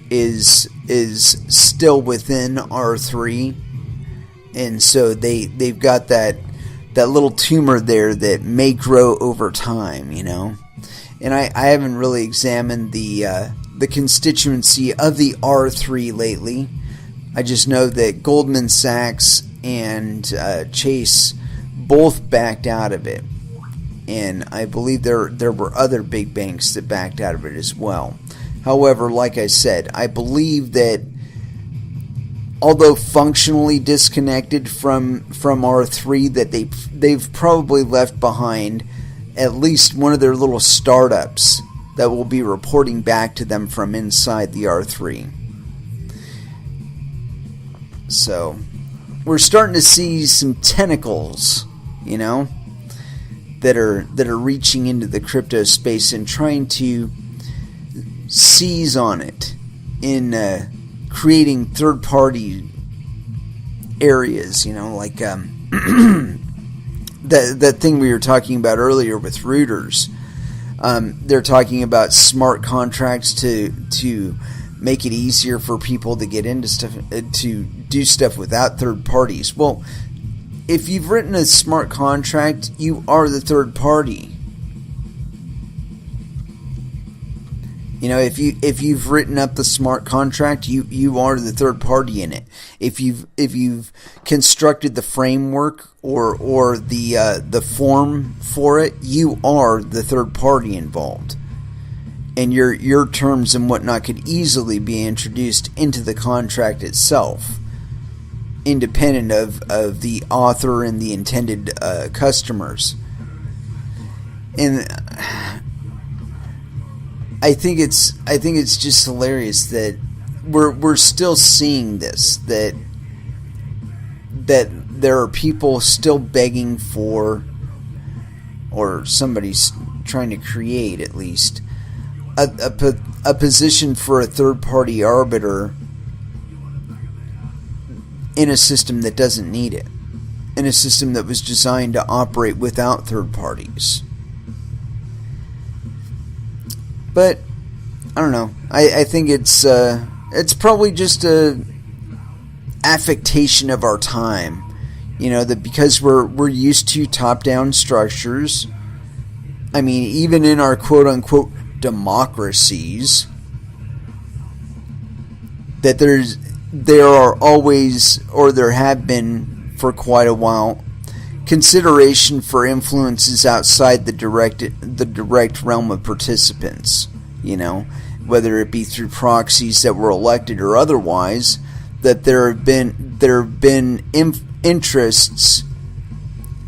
is still within R3, and so they've got that little tumor there that may grow over time, And I haven't really examined the constituency of the R3 lately. I just know that Goldman Sachs and Chase both backed out of it, and I believe there were other big banks that backed out of it as well. However, like I said, I believe that although functionally disconnected from R3, that they've probably left behind at least one of their little startups that will be reporting back to them from inside the R3. So we're starting to see some tentacles, that are reaching into the crypto space and trying to seize on it in creating third-party areas, like that thing we were talking about earlier with rooters. They're talking about smart contracts to make it easier for people to get into stuff, to do stuff without third parties. Well, if you've written a smart contract, you are the third party. You know, if you've written up the smart contract, you are the third party in it. If you've constructed the framework or the form for it, you are the third party involved. And your terms and whatnot could easily be introduced into the contract itself, independent of the author and the intended customers. And I think it's just hilarious that we're still seeing this, that there are people still begging for, or somebody's trying to create at least a position for a third party arbiter in a system that doesn't need it, in a system that was designed to operate without third parties. But I don't know. I think it's probably just a affectation of our time. You know, that because we're used to top-down structures. I mean, even in our quote-unquote democracies, that there are always, or there have been for quite a while, consideration for influences outside the direct realm of participants. You know, whether it be through proxies that were elected or otherwise, that there have been interests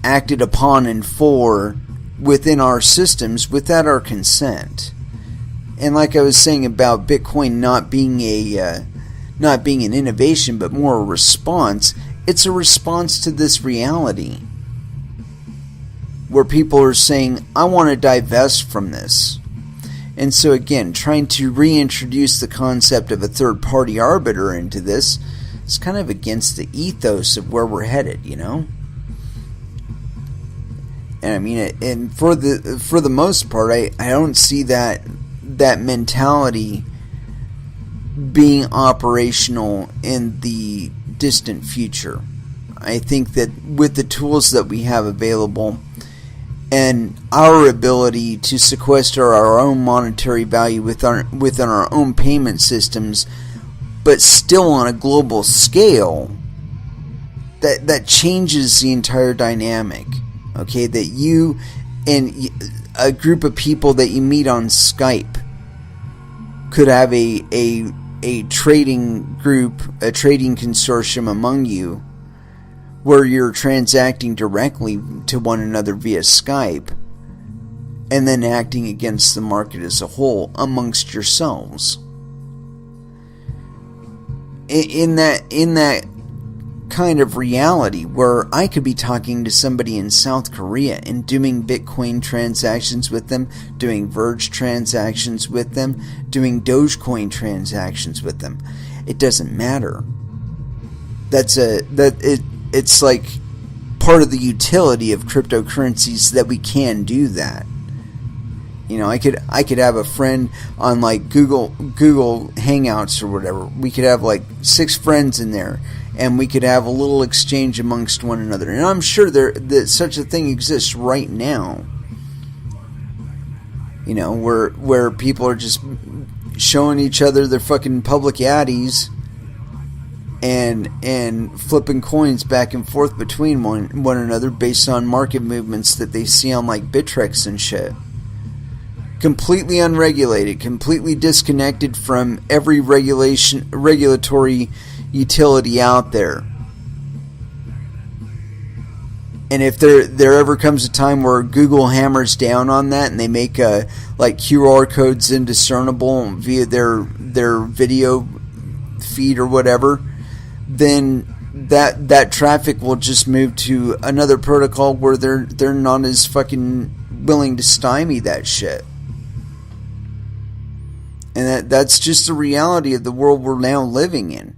acted upon and for within our systems without our consent. And like I was saying about Bitcoin not being an innovation but more a response, it's a response to this reality where people are saying, I want to divest from this. And so again, trying to reintroduce the concept of a third-party arbiter into this is kind of against the ethos of where we're headed, you know? And I mean, and for the most part, I don't see that mentality being operational in the distant future. I think that with the tools that we have available and our ability to sequester our own monetary value within our own payment systems, but still on a global scale, that changes the entire dynamic. Okay, that you and a group of people that you meet on Skype could have a trading group, a trading consortium among you, where you're transacting directly to one another via Skype, and then acting against the market as a whole amongst yourselves. In that kind of reality, where I could be talking to somebody in South Korea and doing Bitcoin transactions with them, doing Verge transactions with them, doing Dogecoin transactions with them. It doesn't matter. It's like part of the utility of cryptocurrencies that we can do that. You know, I could have a friend on like Google Hangouts or whatever. We could have like 6 friends in there, and we could have a little exchange amongst one another. And I'm sure that such a thing exists right now. You know, where people are just showing each other their fucking public addies and flipping coins back and forth between one another based on market movements that they see on like Bittrex and shit. Completely unregulated, completely disconnected from every regulatory utility out there. And if there ever comes a time where Google hammers down on that and they make like QR codes indiscernible via their video feed or whatever, then that traffic will just move to another protocol where they're not as fucking willing to stymie that shit. And that's just the reality of the world we're now living in.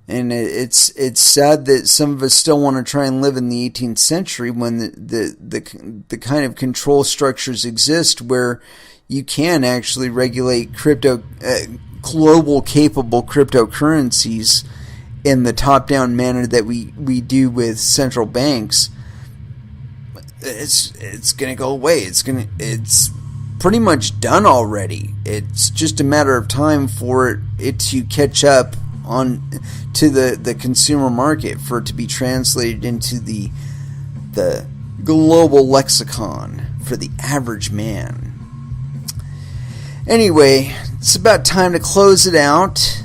And it's sad that some of us still want to try and live in the 18th century when the kind of control structures exist where you can actually regulate global capable cryptocurrencies in the top-down manner that we do with central banks, it's going to go away. It's pretty much done already. It's just a matter of time for it to catch up on to the consumer market, for it to be translated into the global lexicon for the average man. Anyway, it's about time to close it out.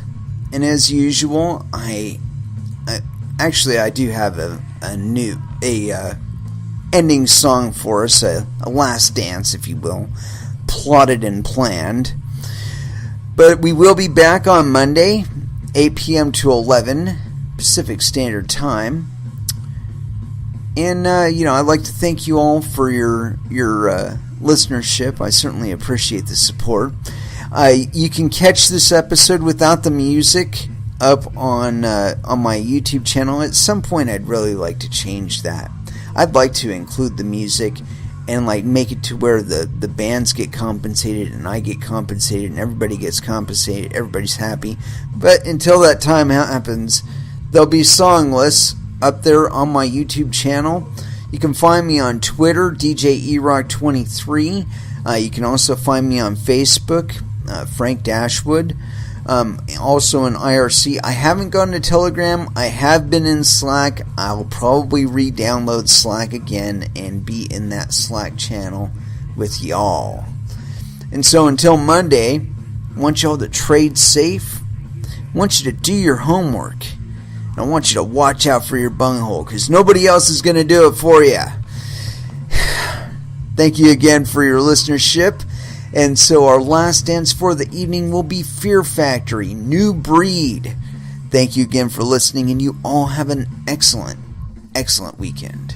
And as usual, I do have a new ending song for us, a last dance, if you will, plotted and planned. But we will be back on Monday, 8 p.m. to 11 Pacific Standard Time. And I'd like to thank you all for your listenership. I certainly appreciate the support. You can catch this episode without the music up on my YouTube channel. At some point, I'd really like to change that. I'd like to include the music and make it to where the bands get compensated and I get compensated and everybody gets compensated. Everybody's happy. But until that time happens, they'll be songless up there on my YouTube channel. You can find me on Twitter, DJERock23. You can also find me on Facebook, Frank Dashwood. Also in IRC. I haven't gone to Telegram. I have been in Slack. I will probably re-download Slack again and be in that Slack channel with y'all. And so until Monday, I want y'all to trade safe. I want you to do your homework. I want you to watch out for your bunghole, because nobody else is going to do it for you. Thank you again for your listenership. And so our last dance for the evening will be Fear Factory, New Breed. Thank you again for listening, and you all have an excellent, excellent weekend.